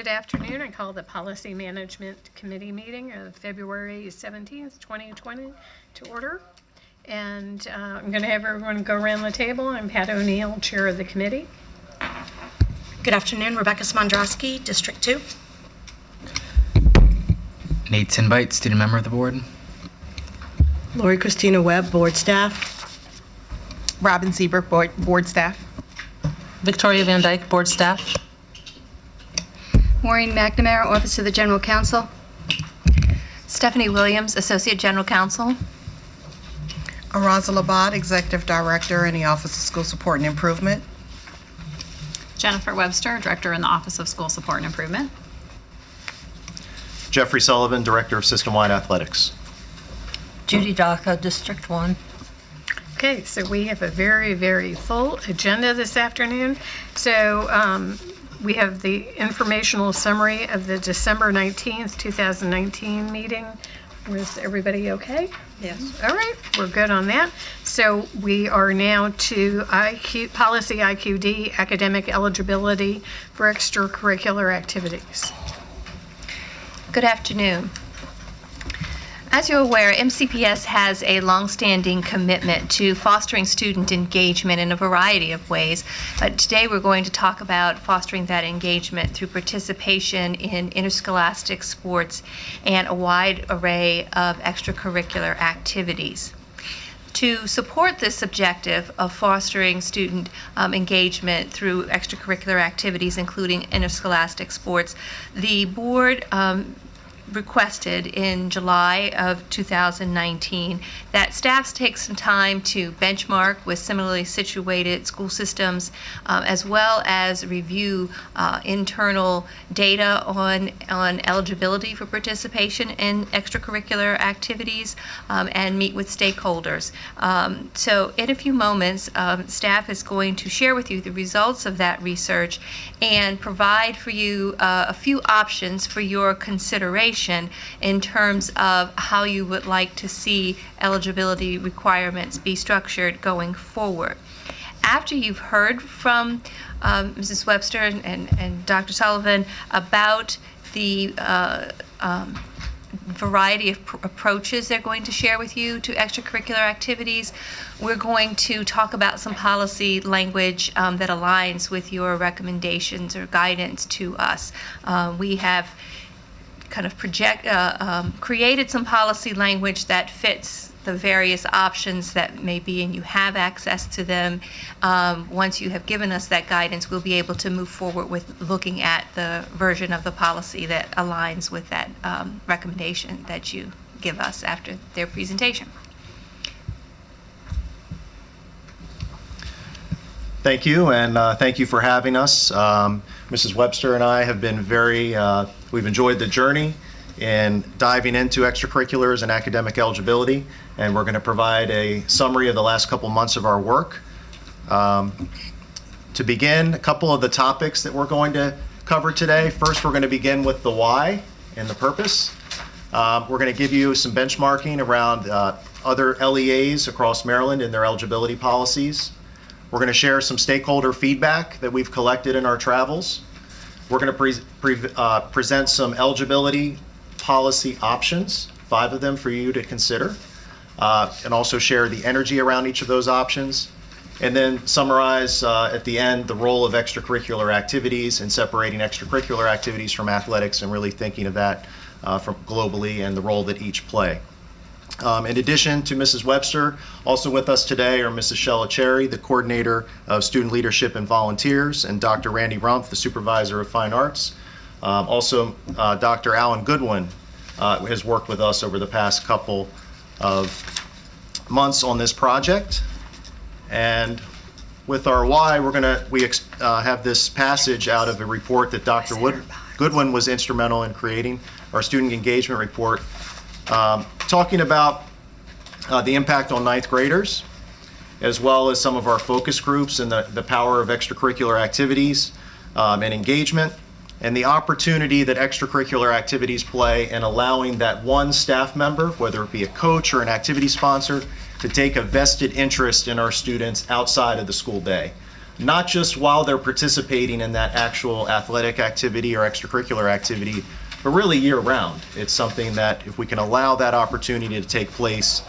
afternoon. I call the Policy Management Committee meeting of February 17th, 2020 to order. And I'm going to have everyone go around the table. I'm Pat O'Neill, Chair of the committee. Good afternoon. Rebecca Smondrowski, District 2. Nate Tinbite, student member of the board. Lori Christina Webb, board staff. Robin Seabrook, board staff. Victoria Van Dyke, board staff. Maureen McNamara, Office of the General Counsel. Stephanie Williams, Associate General Counsel. Araza Labad, Executive Director in the Office of School Support and Improvement. Jennifer Webster, Director in the Office of School Support and Improvement. Jeffrey Sullivan, Director of System-Wide Athletics. Judy Daca, District 1. Okay, so we have a very, very full agenda this afternoon. So we have the informational summary of the December 19th, 2019 meeting. Was everybody okay? Yes. All right, we're good on that. So we are now to Policy IQD, Academic Eligibility for Extracurricular Activities. Good afternoon. As you're aware, MCPS has a longstanding commitment to fostering student engagement in a variety of ways. But today we're going to talk about fostering that engagement through participation in interscholastic sports and a wide array of extracurricular activities. To support this objective of fostering student engagement through extracurricular activities, including interscholastic sports, the board requested in July of 2019 that staffs take some time to benchmark with similarly situated school systems, as well as review internal data on eligibility for participation in extracurricular activities, and meet with stakeholders. So in a few moments, staff is going to share with you the results of that research and provide for you a few options for your consideration in terms of how you would like to see eligibility requirements be structured going forward. After you've heard from Mrs. Webster and Dr. Sullivan about the variety of approaches they're going to share with you to extracurricular activities, we're going to talk about some policy language that aligns with your recommendations or guidance to us. We have kind of created some policy language that fits the various options that may be, and you have access to them. Once you have given us that guidance, we'll be able to move forward with looking at the version of the policy that aligns with that recommendation that you give us after their presentation. Thank you, and thank you for having us. Mrs. Webster and I have been we've enjoyed the journey in diving into extracurriculars and academic eligibility, and we're going to provide a summary of the last couple months of our work. To begin, a couple of the topics that we're going to cover today. First, we're going to begin with the why and the purpose. We're going to give you some benchmarking around other LEAs across Maryland and their eligibility policies. We're going to share some stakeholder feedback that we've collected in our travels. We're going to present some eligibility policy options, 5 of them for you to consider, and also share the energy around each of those options, and then summarize at the end the role of extracurricular activities and separating extracurricular activities from athletics and really thinking of that from globally and the role that each play. In addition to Mrs. Webster, also with us today are Mrs. Shella Cherry, the Coordinator of Student Leadership and Volunteers, and Dr. Randy Rumpf, the Supervisor of Fine Arts. Also, Dr. Alan Goodwin has worked with us over the past couple of months on this project. And with our why, we have this passage out of a report that Dr. Goodwin was instrumental in creating, our student engagement report, talking about the impact on 9th graders, as well as some of our focus groups and the power of extracurricular activities and engagement, and the opportunity that extracurricular activities play in allowing that one staff member, whether it be a coach or an activity sponsor, to take a vested interest in our students outside of the school day. not just while they're participating in that actual athletic activity or extracurricular activity, but really year-round. It's something that if we can allow that opportunity to take place,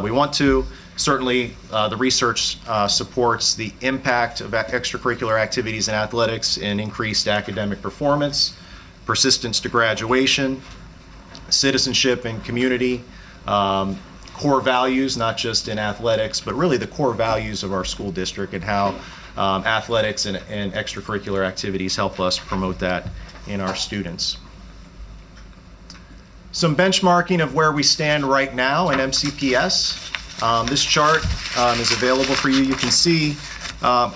we want to. Certainly, the research supports the impact of extracurricular activities in athletics in increased academic performance, persistence to graduation, citizenship and community, core values, not just in athletics, but really the core values of our school district and how athletics and extracurricular activities help us promote that in our students. Some benchmarking of where we stand right now in MCPS. This chart is available for you. You can see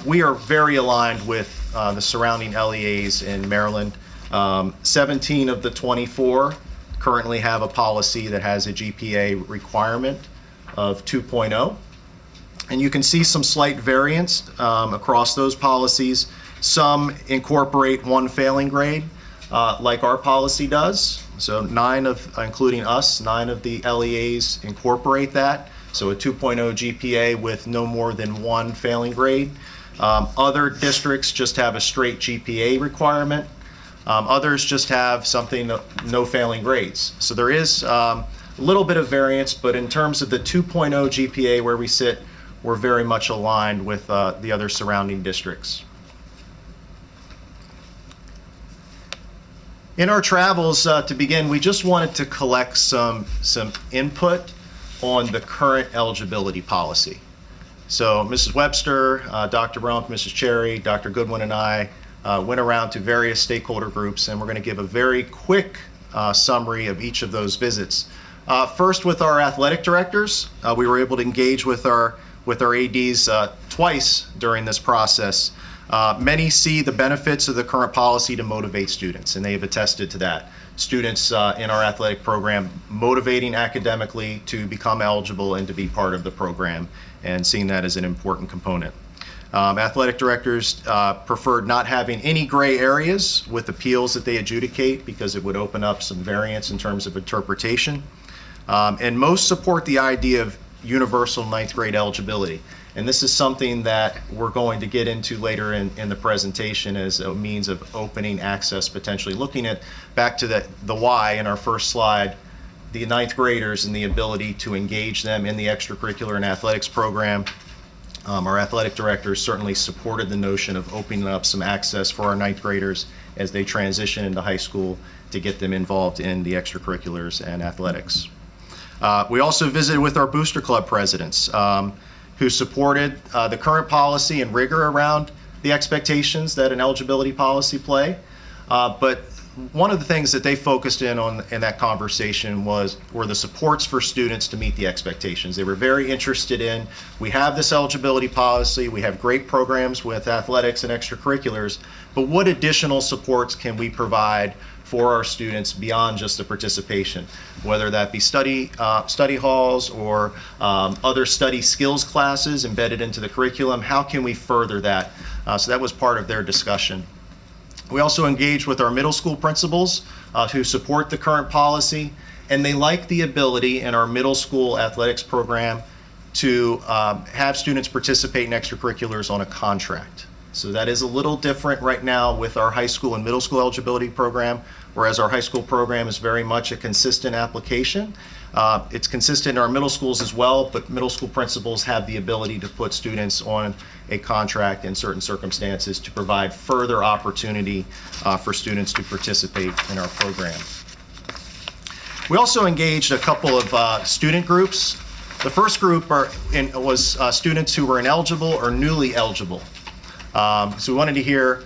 we are very aligned with the surrounding LEAs in Maryland. 17 of the 24 currently have a policy that has a GPA requirement of 2.0. And you can see some slight variance across those policies. Some incorporate one failing grade, like our policy does. So including us, 9 of the LEAs incorporate that. So a 2.0 GPA with no more than one failing grade. Other districts just have a straight GPA requirement. Others just have something, no failing grades. So there is a little bit of variance, but in terms of the 2.0 GPA where we sit, we're very much aligned with the other surrounding districts. In our travels, to begin, we just wanted to collect some input on the current eligibility policy. So Mrs. Webster, Dr. Rump, Mrs. Cherry, Dr. Goodwin, and I went around to various stakeholder groups, and we're going to give a very quick summary of each of those visits. First, with our athletic directors, we were able to engage with our ADs twice during this process. Many see the benefits of the current policy to motivate students, and they have attested to that. Students in our athletic program motivating academically to become eligible and to be part of the program, and seeing that as an important component. Athletic directors preferred not having any gray areas with appeals that they adjudicate because it would open up some variance in terms of interpretation. And most support the idea of universal 9th grade eligibility. And this is something that we're going to get into later in the presentation as a means of opening access, potentially looking at back to the why in our first slide, the 9th graders and the ability to engage them in the extracurricular and athletics program. Our athletic directors certainly supported the notion of opening up some access for our 9th graders as they transition into high school to get them involved in the extracurriculars and athletics. We also visited with our booster club presidents who supported the current policy and rigor around the expectations that an eligibility policy play. But one of the things that they focused in on in that conversation were the supports for students to meet the expectations. They were very interested in, we have this eligibility policy, we have great programs with athletics and extracurriculars, but what additional supports can we provide for our students beyond just the participation, whether that be study halls or other study skills classes embedded into the curriculum. How can we further that? So that was part of their discussion. We also engaged with our middle school principals who support the current policy, and they like the ability in our middle school athletics program to have students participate in extracurriculars on a contract. So that is a little different right now with our high school and middle school eligibility program, whereas our high school program is very much a consistent application. It's consistent in our middle schools as well, but middle school principals have the ability to put students on a contract in certain circumstances to provide further opportunity for students to participate in our program. We also engaged a couple of student groups. The first group was students who were ineligible or newly eligible. So we wanted to hear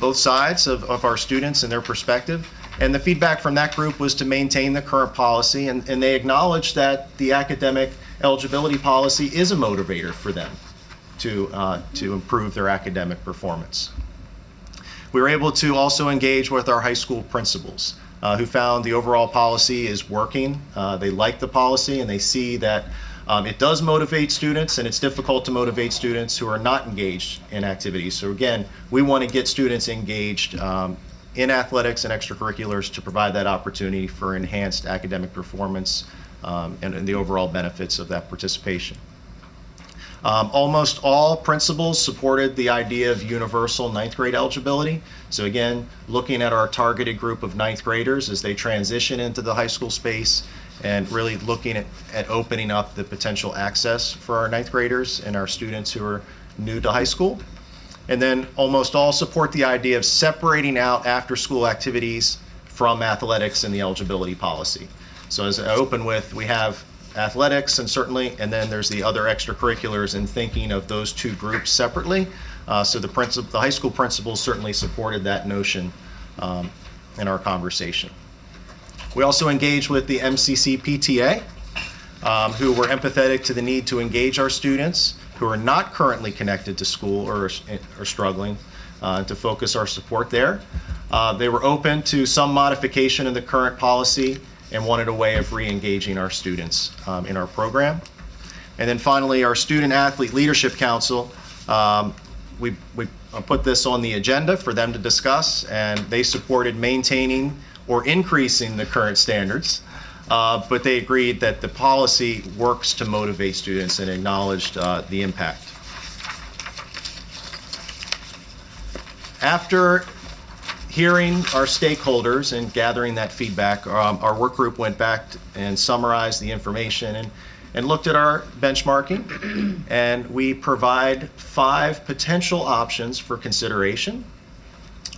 both sides of our students and their perspective. And the feedback from that group was to maintain the current policy, and they acknowledged that the academic eligibility policy is a motivator for them to improve their academic performance. We were able to also engage with our high school principals who found the overall policy is working. They like the policy and they see that it does motivate students, and it's difficult to motivate students who are not engaged in activities. So again, we want to get students engaged in athletics and extracurriculars to provide that opportunity for enhanced academic performance and the overall benefits of that participation. Almost all principals supported the idea of universal ninth grade eligibility. So again, looking at our targeted group of ninth graders as they transition into the high school space and really looking at opening up the potential access for our ninth graders and our students who are new to high school. And then almost all support the idea of separating out after-school activities from athletics in the eligibility policy. So as I open with, we have athletics and then there's the other extracurriculars, and thinking of those two groups separately. So the high school principals certainly supported that notion in our conversation. We also engaged with the MCC-PTA, who were empathetic to the need to engage our students who are not currently connected to school or struggling, to focus our support there. They were open to some modification in the current policy and wanted a way of re-engaging our students in our program. And then finally, our Student Athlete Leadership Council, we put this on the agenda for them to discuss, and they supported maintaining or increasing the current standards, but they agreed that the policy works to motivate students and acknowledged the impact. After hearing our stakeholders and gathering that feedback, our work group went back and summarized the information and looked at our benchmarking, and we provide 5 potential options for consideration.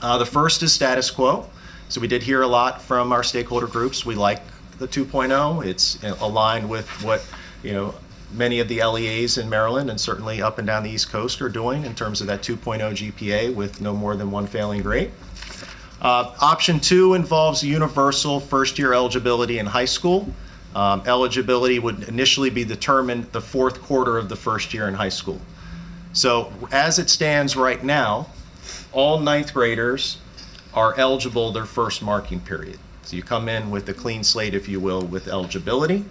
The first is status quo. So we did hear a lot from our stakeholder groups. We like the 2.0. It's aligned with what, many of the LEAs in Maryland and certainly up and down the East Coast are doing in terms of that 2.0 GPA with no more than 1 failing grade. Option 2 involves universal first-year eligibility in high school. Eligibility would initially be determined the 4th quarter of the first year in high school. So as it stands right now, all ninth graders are eligible their first marking period. So you come in with a clean slate, if you will, with eligibility.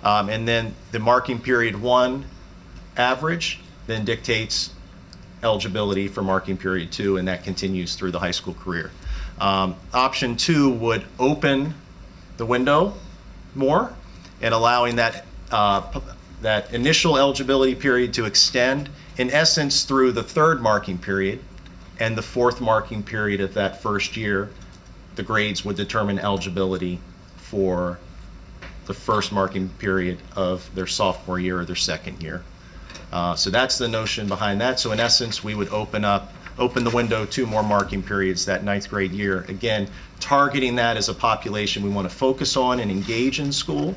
And then the marking period 1 average then dictates eligibility for marking period 2, and that continues through the high school career. Option 2 would open the window more and allowing that initial eligibility period to extend, in essence, through the 3rd marking period and the 4th marking period of that first year. The grades would determine eligibility for the first marking period of their sophomore year or their second year. So that's the notion behind that. So in essence, we would open the window 2 more marking periods that 9th grade year. Again, targeting that as a population we want to focus on and engage in school.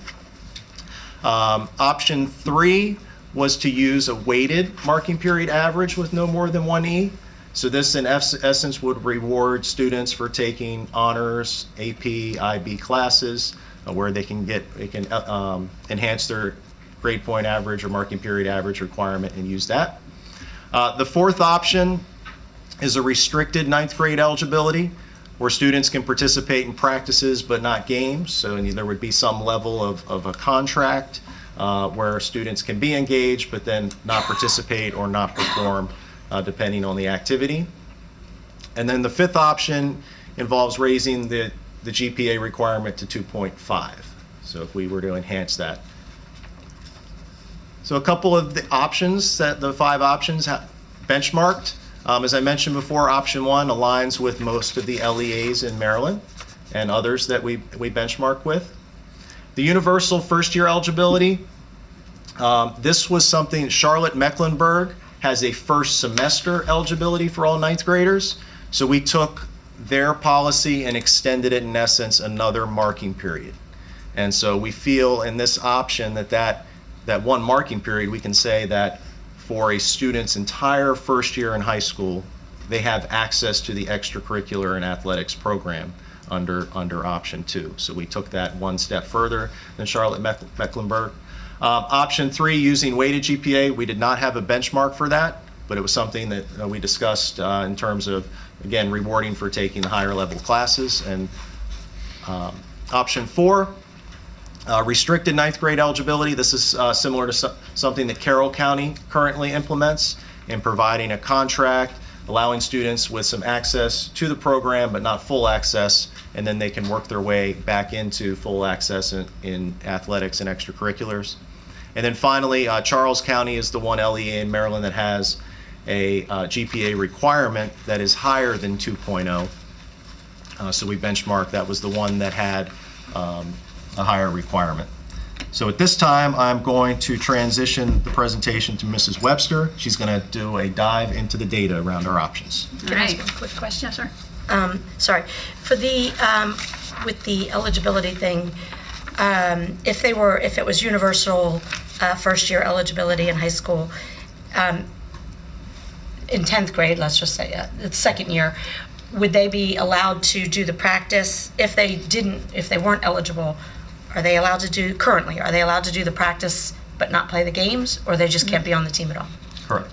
Option 3 was to use a weighted marking period average with no more than 1 E. So this in essence would reward students for taking honors, AP, IB classes, where they can enhance their grade point average or marking period average requirement and use that. The 4th option is a restricted 9th grade eligibility, where students can participate in practices but not games. So there would be some level of a contract where students can be engaged but then not participate or not perform depending on the activity. And then the 5th option involves raising the GPA requirement to 2.5. So if we were to enhance that. So a couple of the options, the 5 options benchmarked. As I mentioned before, option 1 aligns with most of the LEAs in Maryland and others that we benchmark with. The universal first-year eligibility, this was something Charlotte-Mecklenburg has a first semester eligibility for all 9th graders. So we took their policy and extended it, in essence, another marking period. And so we feel in this option that 1 marking period, we can say that for a student's entire first year in high school, they have access to the extracurricular and athletics program under option 2. So we took that 1 step further than Charlotte-Mecklenburg. Option 3, using weighted GPA, we did not have a benchmark for that, but it was something that we discussed in terms of, again, rewarding for taking the higher level classes. And option 4, restricted 9th grade eligibility. This is similar to something that Carroll County currently implements in providing a contract, allowing students with some access to the program but not full access, and then they can work their way back into full access in athletics and extracurriculars. And then finally, Charles County is the one LEA in Maryland that has a GPA requirement that is higher than 2.0. So we benchmarked, that was the one that had a higher requirement. So at this time, I'm going to transition the presentation to Mrs. Webster. She's going to do a dive into the data around our options. Can I ask a quick question, sir? Sorry. For the, with the eligibility thing, if it was universal first-year eligibility in high school, in 10th grade, let's just say, it's second year, would they be allowed to do the practice if they weren't eligible? Are they allowed to do the practice but not play the games, or they just can't be on the team at all? Correct.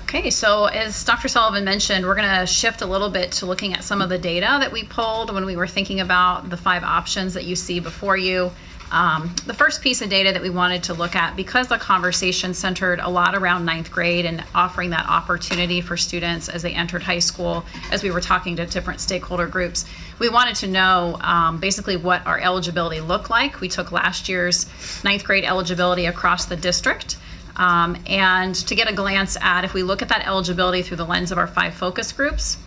Okay, so as Dr. Sullivan mentioned, we're going to shift a little bit to looking at some of the data that we pulled when we were thinking about the 5 options that you see before you. The first piece of data that we wanted to look at, because the conversation centered a lot around 9th grade and offering that opportunity for students as they entered high school, as we were talking to different stakeholder groups, we wanted to know basically what our eligibility looked like. We took last year's 9th grade eligibility across the district. And to get a glance at, if we look at that eligibility through the lens of our 5 focus groups,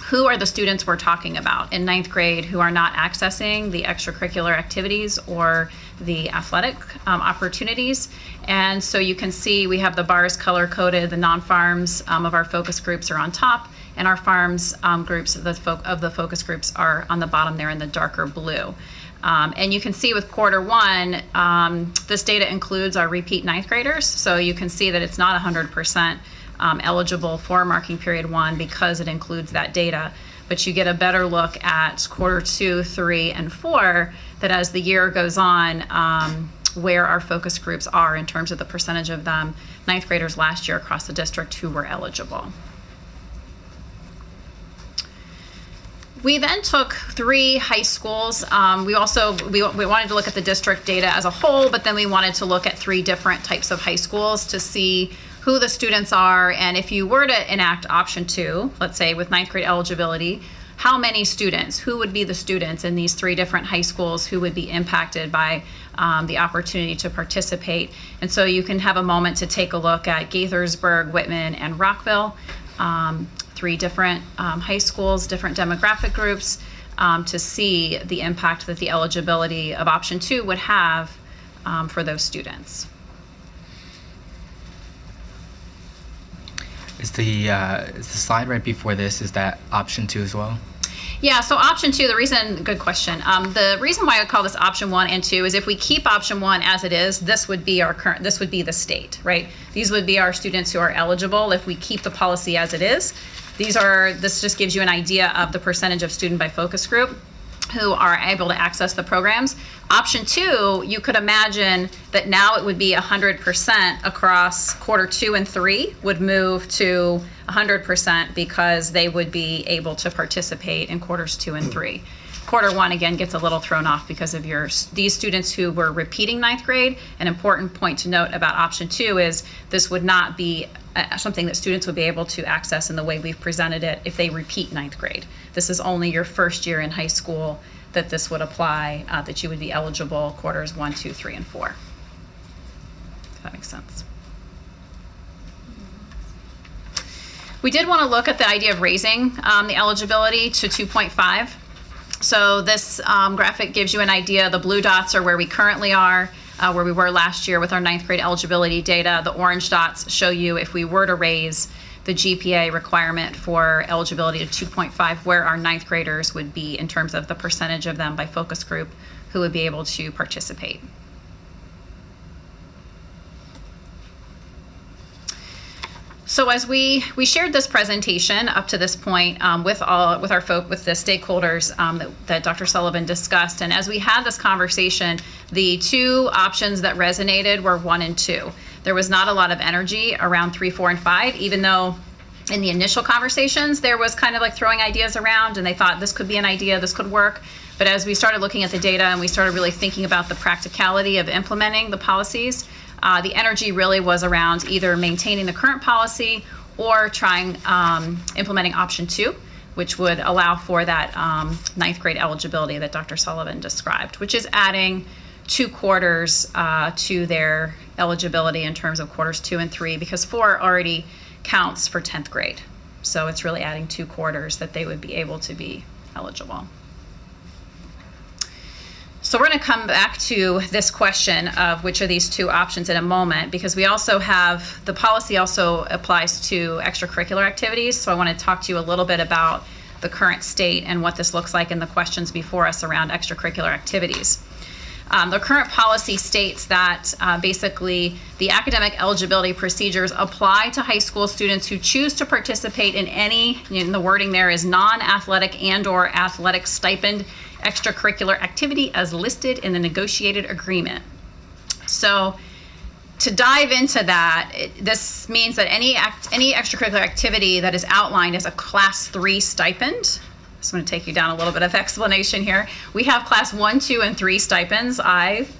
who are the students we're talking about in 9th grade who are not accessing the extracurricular activities or the athletic opportunities? And so you can see we have the bars color coded, the non-farms of our focus groups are on top, and our farms groups of the focus groups are on the bottom there in the darker blue. And you can see with quarter 1, this data includes our repeat 9th graders, so you can see that it's not 100% eligible for marking period 1 because it includes that data. But you get a better look at quarter 2, 3, and 4, that as the year goes on, where our focus groups are in terms of the percentage of them 9th graders last year across the district who were eligible. We then took 3 high schools. We wanted to look at the district data as a whole, but then we wanted to look at 3 different types of high schools to see who the students are, and if you were to enact option 2, let's say with 9th grade eligibility, how many students, who would be the students in these 3 different high schools who would be impacted by the opportunity to participate. And so you can have a moment to take a look at Gaithersburg, Whitman, and Rockville, 3 different high schools, different demographic groups, to see the impact that the eligibility of option 2 would have for those students. Is the slide right before this, is that option 2 as well? Yeah, so option 2, good question. The reason why I call this option 1 and 2 is if we keep option 1 as it is, this would be the state, right? These would be our students who are eligible if we keep the policy as it is. This just gives you an idea of the percentage of student by focus group who are able to access the programs. Option 2, you could imagine that now it would be 100% across quarter 2 and 3 would move to 100% because they would be able to participate in quarters 2 and 3. Quarter 1 again gets a little thrown off because of these students who were repeating 9th grade. An important point to note about option 2 is this would not be something that students would be able to access in the way we've presented it if they repeat 9th grade. This is only your first year in high school that this would apply, that you would be eligible quarters 1, 2, 3, and 4. If that makes sense. We did want to look at the idea of raising the eligibility to 2.5. So this graphic gives you an idea. The blue dots are where we currently are, where we were last year with our 9th grade eligibility data. The orange dots show you if we were to raise the GPA requirement for eligibility to 2.5, where our 9th graders would be in terms of the percentage of them by focus group who would be able to participate. So as we shared this presentation up to this point with the stakeholders that Dr. Sullivan discussed, and as we had this conversation, the 2 options that resonated were 1 and 2. There was not a lot of energy around 3, 4, and 5, even though in the initial conversations there was kind of like throwing ideas around, and they thought this could be an idea, this could work. But as we started looking at the data and we started really thinking about the practicality of implementing the policies, the energy really was around either maintaining the current policy or trying implementing option 2, which would allow for that 9th grade eligibility that Dr. Sullivan described, which is adding 2 quarters to their eligibility in terms of quarters 2 and 3, because 4 already counts for 10th grade. So it's really adding 2 quarters that they would be able to be eligible. So we're going to come back to this question of which of these 2 options in a moment, because we also have, the policy also applies to extracurricular activities. So I want to talk to you a little bit about the current state and what this looks like in the questions before us around extracurricular activities. The current policy states that basically the academic eligibility procedures apply to high school students who choose to participate in any, the wording there is non-athletic and/or athletic stipend extracurricular activity as listed in the negotiated agreement. So to dive into that, this means that any extracurricular activity that is outlined as a Class 3 stipend. So I'm going to take you down a little bit of explanation here. We have Class 1, 2, and 3 stipends.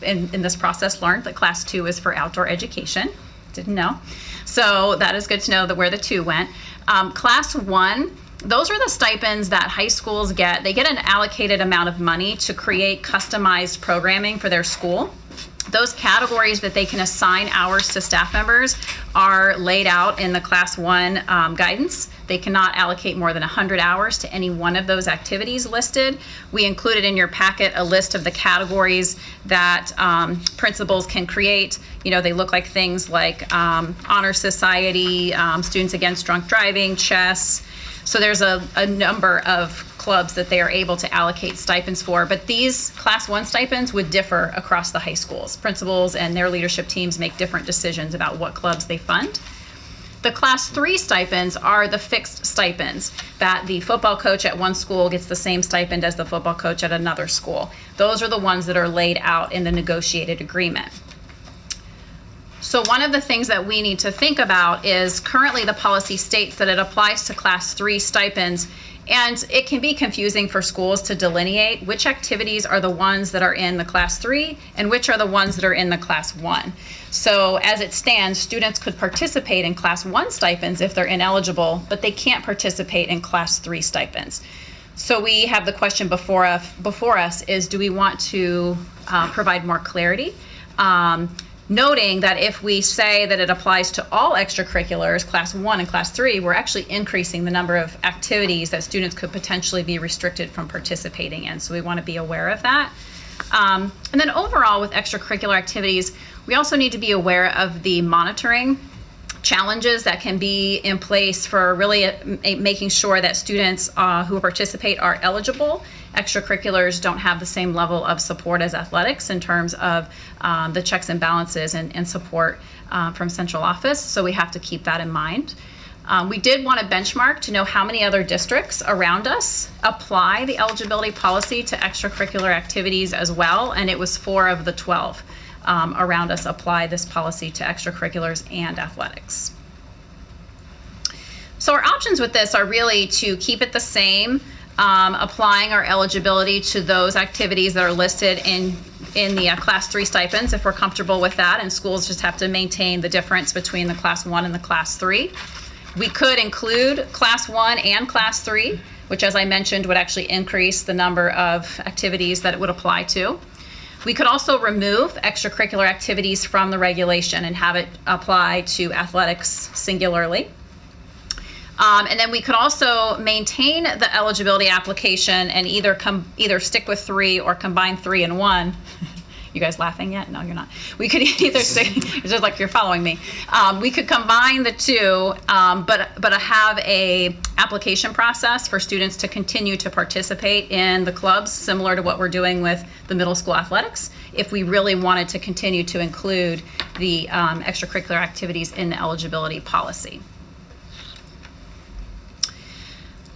In this process, learned that Class 2 is for outdoor education. Didn't know. So that is good to know that where the 2 went. Class 1, those are the stipends that high schools get. They get an allocated amount of money to create customized programming for their school. Those categories that they can assign hours to staff members are laid out in the Class 1 guidance. They cannot allocate more than 100 hours to any one of those activities listed. We included in your packet a list of the categories that principals can create. They look like things like Honor Society, Students Against Drunk Driving, chess. So there's a number of clubs that they are able to allocate stipends for, but these Class 1 stipends would differ across the high schools. Principals and their leadership teams make different decisions about what clubs they fund. The Class 3 stipends are the fixed stipends that the football coach at one school gets the same stipend as the football coach at another school. Those are the ones that are laid out in the negotiated agreement. So one of the things that we need to think about is currently the policy states that it applies to Class 3 stipends, and it can be confusing for schools to delineate which activities are the ones that are in the Class 3 and which are the ones that are in the Class 1. So as it stands, students could participate in Class 1 stipends if they're ineligible, but they can't participate in Class 3 stipends. So we have the question before us is, do we want to provide more clarity? Noting that if we say that it applies to all extracurriculars, Class 1 and Class 3, we're actually increasing the number of activities that students could potentially be restricted from participating in. So we want to be aware of that. And then overall with extracurricular activities, we also need to be aware of the monitoring challenges that can be in place for really making sure that students who participate are eligible. Extracurriculars don't have the same level of support as athletics in terms of the checks and balances and support from central office, so we have to keep that in mind. We did want to benchmark to know how many other districts around us apply the eligibility policy to extracurricular activities as well, and it was 4 of the 12 around us apply this policy to extracurriculars and athletics. So our options with this are really to keep it the same, applying our eligibility to those activities that are listed in the Class 3 stipends, if we're comfortable with that, and schools just have to maintain the difference between the Class 1 and the Class 3. We could include Class 1 and Class 3, which, as I mentioned, would actually increase the number of activities that it would apply to. We could also remove extracurricular activities from the regulation and have it apply to athletics singularly. And then we could also maintain the eligibility application and either stick with 3 or combine 3 and 1. You guys laughing yet? No, you're not. We could either stick, it's just like you're following me. We could combine the 2, but have a application process for students to continue to participate in the clubs, similar to what we're doing with the middle school athletics, if we really wanted to continue to include the extracurricular activities in the eligibility policy.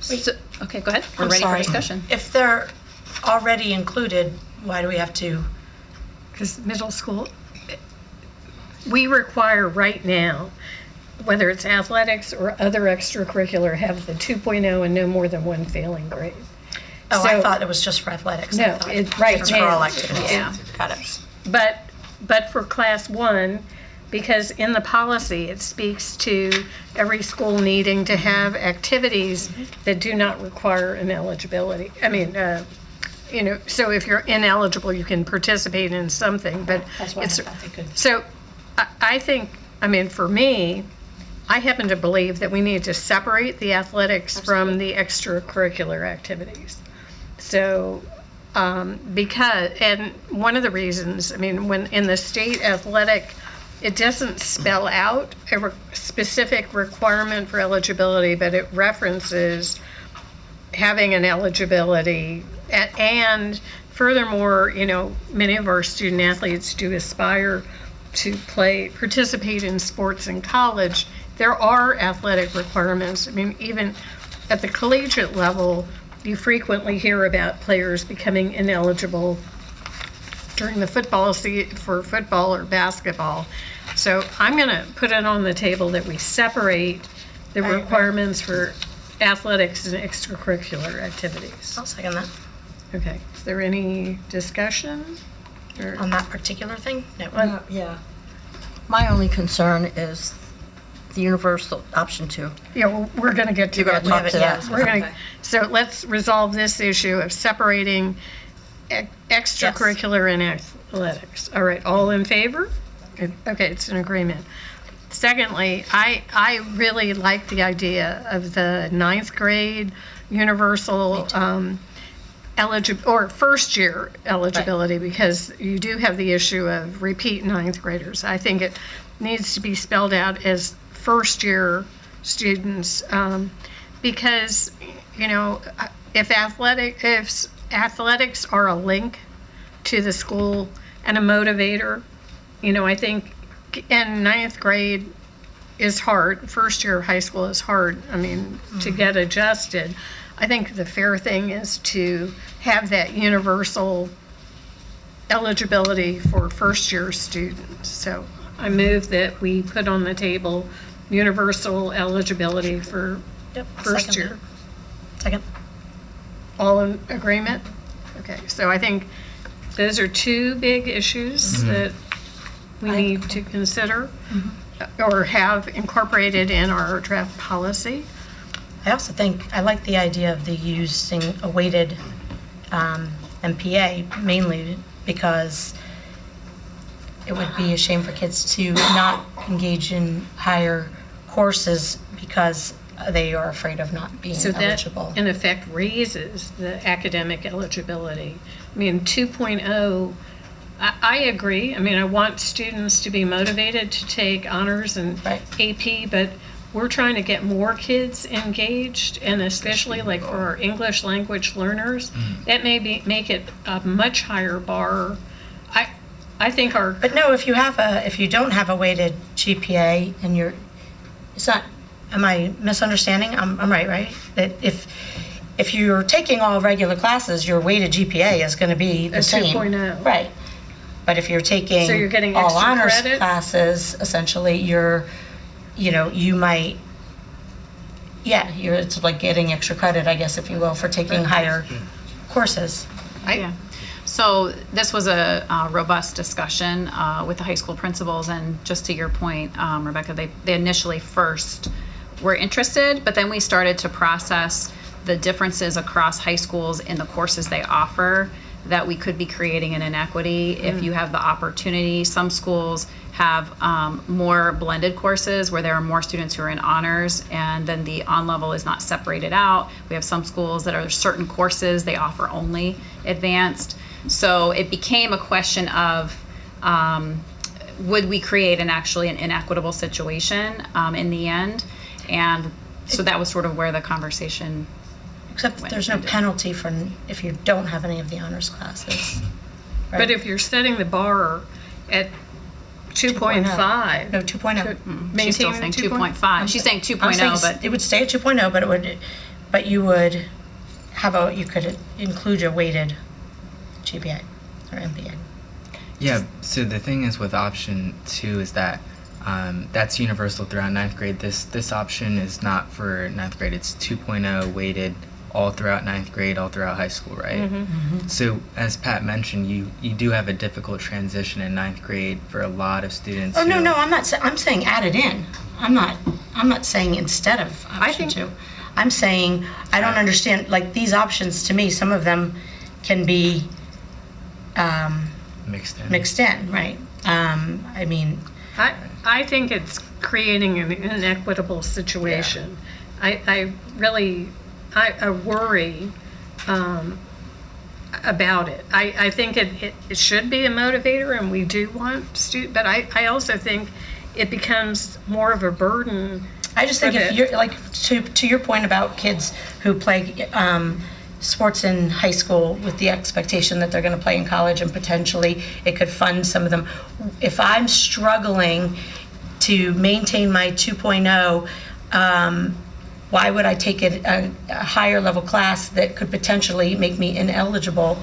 So, okay, go ahead. We're ready for discussion. If they're already included, why do we have to? Because middle school, we require right now, whether it's athletics or other extracurricular, have the 2.0 and no more than 1 failing grade. Oh, So- I thought it was just for athletics. No, it's right It's for now. all activities. Yeah. Got it. But for Class 1, because in the policy, it speaks to every school needing to have activities that do not require an eligibility, so if you're ineligible, you can participate in something, but That's why I it's, thought they could. so I think, for me, I happen to believe that we need to separate the athletics from the extracurricular activities. So, because, and one of the reasons, when in the state athletic, it doesn't spell out a specific requirement for eligibility, but it references having an eligibility. And furthermore, many of our student athletes do aspire to participate in sports in college. There are athletic requirements. Even at the collegiate level, you frequently hear about players becoming ineligible during the football season for football or basketball. So I'm going to put it on the table that we separate the requirements for athletics and extracurricular activities. I'll second that. Okay, is there any discussion? Or- On that particular thing? No. Yeah. My only concern is the universal option 2. Yeah, well, we're going to get to You're that. gonna talk to that. We're going to, so let's resolve this issue of separating extracurricular and athletics. All right, all in favor? Okay, it's an agreement. Secondly, I really like the idea of the 9th grade universal or first year eligibility, because you do have the issue of repeat 9th graders. I think it needs to be spelled out as first year students, because if athletics are a link to the school and a motivator, I think, and 9th grade is hard. First year of high school is hard. To get adjusted. I think the fair thing is to have that universal eligibility for first year students. So I move that we put on the table universal eligibility for first Second year. that. Second. All in agreement? Okay, so I think those are two big issues that we need to consider or have incorporated in our draft policy. I also think, I like the idea of the using a weighted MPA, mainly because it would be a shame for kids to not engage in higher courses because they are afraid of not being So that, eligible. in effect, raises the academic eligibility. 2.0, I agree. I want students to be motivated to take honors and Right. AP, but we're trying to get more kids engaged, and especially like for our English language learners, that may make it a much higher bar. I think our But no, if you don't have a weighted GPA and it's not, am I misunderstanding? I'm right? That if you're taking all regular classes, your weighted GPA is going to be the A same. 2.0. Right. But if you're taking So you're getting all extra honors credit? classes, essentially, you might, it's like getting extra credit, I guess, if you will, for taking higher courses. Yeah. So this was a robust discussion with the high school principals, and just to your point, Rebecca, they initially first were interested, but then we started to process the differences across high schools in the courses they offer, that we could be creating an inequity if you have the opportunity. Some schools have more blended courses where there are more students who are in honors, and then the on-level is not separated out. We have some schools that are certain courses they offer only advanced. So it became a question of would we create an inequitable situation in the end? And so that was sort of where the conversation Except that there's no penalty for if you don't have any of the honors classes. Right? But if you're setting the bar at 2.5, No, 2.0. she's still maintain saying 2.5. 2.5. She's saying 2.0, but it would stay at 2.0, but you would you could include a weighted GPA or MPA. Yeah, so the thing is with option 2 is that that's universal throughout 9th grade. This option is not for 9th grade. It's 2.0 weighted all throughout 9th grade, all throughout high school, right? So as Pat mentioned, you do have a difficult transition in 9th grade for a lot of students. Oh, no, who- I'm not, I'm saying add it in. I'm not saying instead of option 2. I'm saying, I don't understand, like, these options, to me, some of them can be Mixed in. right? I mean, I think it's creating an inequitable situation. I really worry about it. I think it should be a motivator, and we do want but I also think it becomes more of a burden. I just think if you're, like, to your point about kids who play sports in high school with the expectation that they're going to play in college and potentially it could fund some of them. If I'm struggling to maintain my 2.0, why would I take a higher level class that could potentially make me ineligible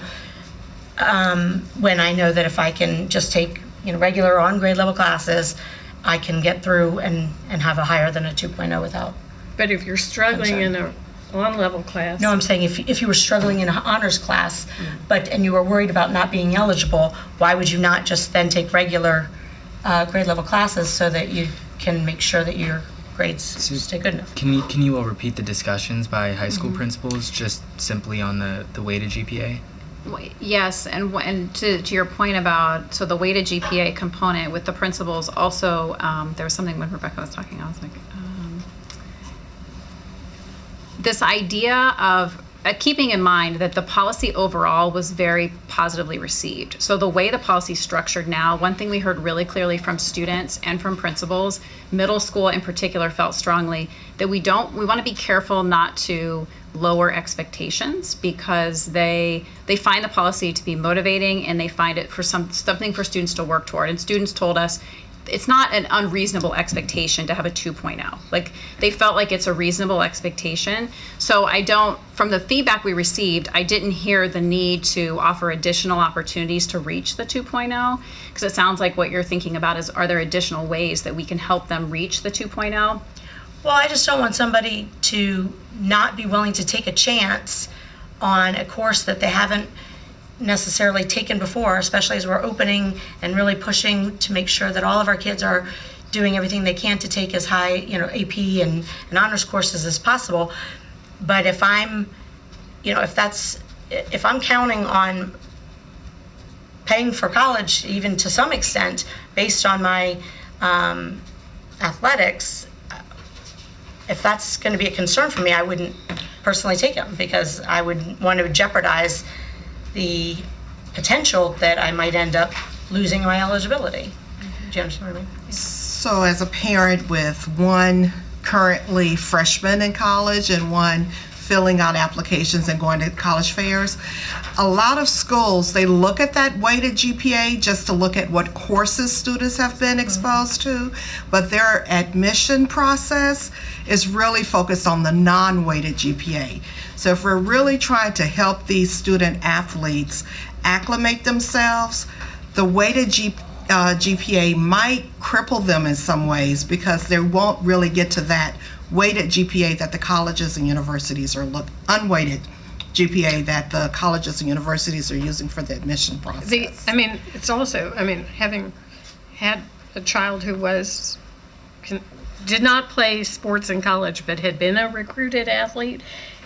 when I know that if I can just take regular on grade level classes, I can get through and have a higher than a 2.0 without. But if you're struggling in a on-level class. No, I'm saying if you were struggling in an honors class, and you were worried about not being eligible, why would you not just then take regular grade level classes so that you can make sure that your grades stay good enough? Can you all repeat the discussions by high school principals just simply on the weighted GPA? Yes, and to your point about, so the weighted GPA component with the principals also, there was something when Rebecca was talking, I was like, this idea of keeping in mind that the policy overall was very positively received. So the way the policy is structured now, one thing we heard really clearly from students and from principals, middle school in particular felt strongly that we want to be careful not to lower expectations because they find the policy to be motivating and they find it for something for students to work toward. And students told us it's not an unreasonable expectation to have a 2.0. Like, they felt like it's a reasonable expectation. So from the feedback we received, I didn't hear the need to offer additional opportunities to reach the 2.0, because it sounds like what you're thinking about is, are there additional ways that we can help them reach the 2.0? Well, I just don't want somebody to not be willing to take a chance on a course that they haven't necessarily taken before, especially as we're opening and really pushing to make sure that all of our kids are doing everything they can to take as high, AP and honors courses as possible. But if I'm counting on paying for college, even to some extent, based on my athletics, if that's going to be a concern for me, I wouldn't personally take them, because I would want to jeopardize the potential that I might end up losing my eligibility. Do you understand what I mean? So as a parent with one currently freshman in college and one filling out applications and going to college fairs, a lot of schools, they look at that weighted GPA just to look at what courses students have been exposed to, but their admission process is really focused on the non-weighted GPA. So if we're really trying to help these student athletes acclimate themselves, the weighted GPA might cripple them in some ways, because they won't really get to that weighted GPA that the colleges and universities are unweighted GPA that the colleges and universities are using for the admission process. It's also, having had a child who did not play sports in college but had been a recruited athlete,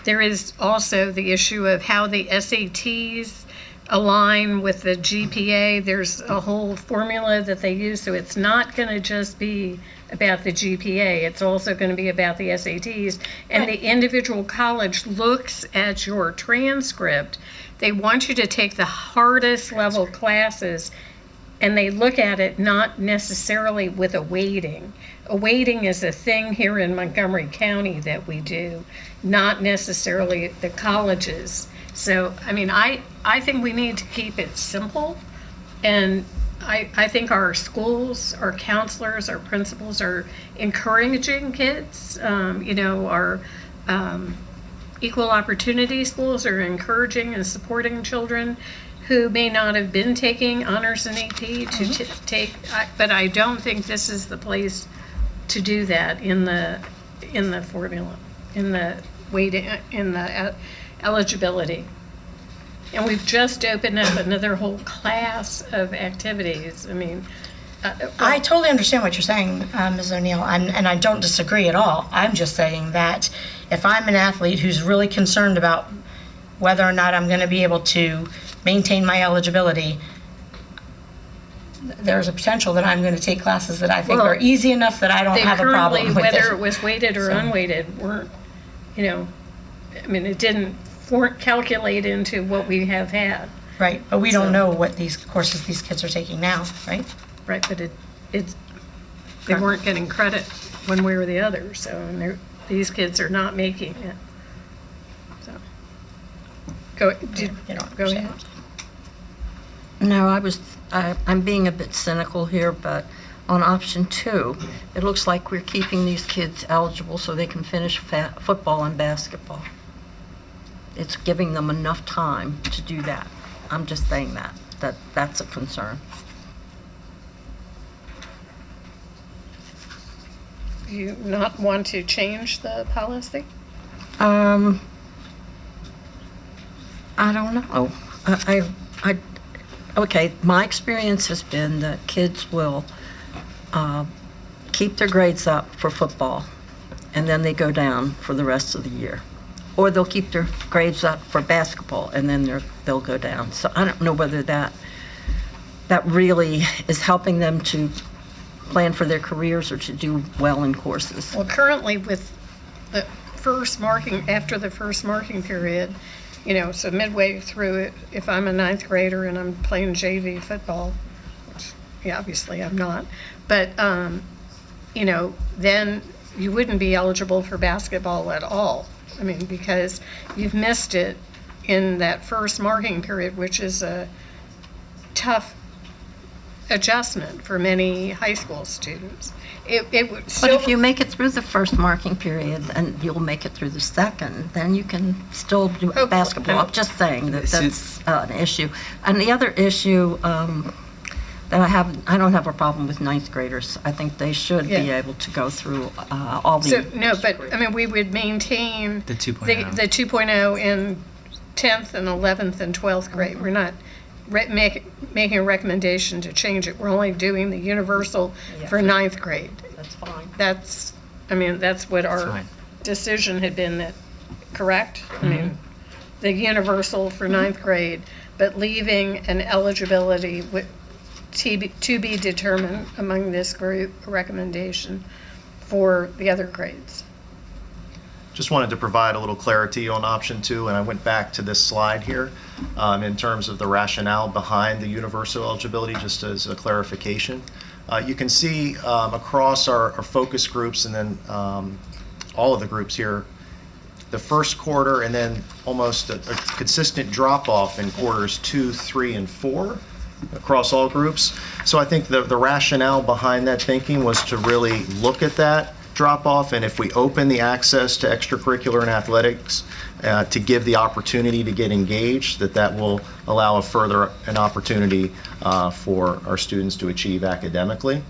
there is also the issue of how the SATs align with the GPA. There's a whole formula that they use, so it's not going to just be about the GPA. It's also going to be about the SATs. And the individual college looks at your transcript. They want you to take the hardest level classes, and they look at it not necessarily with a weighting. A weighting is a thing here in Montgomery County that we do, not necessarily the colleges. So, I think we need to keep it simple, and I think our schools, our counselors, our principals are encouraging kids. Our equal opportunity schools are encouraging and supporting children who may not have been taking honors and AP to take, but I don't think this is the place to do that in the formula, in the weighting, in the eligibility. And we've just opened up another whole class of activities. I totally understand what you're saying, Ms. O'Neill, and I don't disagree at all. I'm just saying that if I'm an athlete who's really concerned about whether or not I'm going to be able to maintain my eligibility, there's a potential that I'm going to take classes that I think Well, are easy enough that I don't They have a problem currently, with whether it. it was weighted or So- unweighted, weren't, I mean, weren't calculate into what we have had, Right, but we don't So- know what these courses these kids are taking now, right? right? But they weren't getting credit one way or the other, so, and these kids are not making it. So, go You don't ahead. understand. No, I'm being a bit cynical here, but on option 2, it looks like we're keeping these kids eligible so they can finish football and basketball. It's giving them enough time to do that. I'm just saying that's a concern. Do you not want to change the policy? I don't know. Okay, my experience has been that kids will keep their grades up for football, and then they go down for the rest of the year. Or they'll keep their grades up for basketball, and then they'll go down. So I don't know whether that really is helping them to plan for their careers or to do well in courses. Well, currently with the first marking, after the first marking period, so midway through it, if I'm a ninth grader and I'm playing JV football, which, yeah, obviously I'm not, but, then you wouldn't be eligible for basketball at all. I mean, because you've missed it in that first marking period, which is a tough adjustment for many high school students. It would But still. if you make it through the first marking period and you'll make it through the second, then you can still do Hopefully. basketball. I'm just saying that This that's an issue. And the other issue that I don't have a problem with ninth graders. I think they should be Yeah. able to go through all the. So, no, but, I mean, we would maintain The 2.0. the 2.0 in 10th and 11th and 12th grade. We're not making a recommendation to change it. We're only doing the universal for ninth grade. That's fine. That's what our Fine. decision had been, that, correct? I mean, the universal for ninth grade, but leaving an eligibility to be determined among this group recommendation for the other grades. Just wanted to provide a little clarity on option 2, and I went back to this slide here in terms of the rationale behind the universal eligibility, just as a clarification. You can see across our focus groups and then all of the groups here, the first quarter and then almost a consistent drop-off in quarters 2, 3, and 4 across all groups. So I think the rationale behind that thinking was to really look at that drop-off, and if we open the access to extracurricular and athletics to give the opportunity to get engaged, that will allow an opportunity for our students to achieve academically.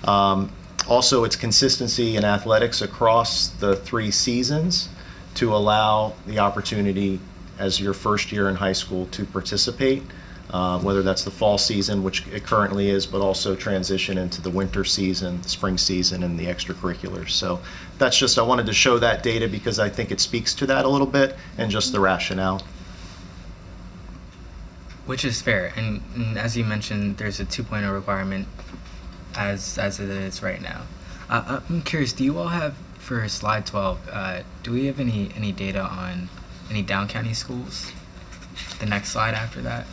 Also, it's consistency in athletics across the 3 seasons to allow the opportunity as your first year in high school to participate, whether that's the fall season, which it currently is, but also transition into the winter season, the spring season, and the extracurriculars. So that's just, I wanted to show that data because I think it speaks to that a little bit and just the rationale. Which is fair, and as you mentioned, there's a 2.0 requirement as it is right now. I'm curious, do you all have, for slide 12, do we have any data on any down county schools? The next slide after that?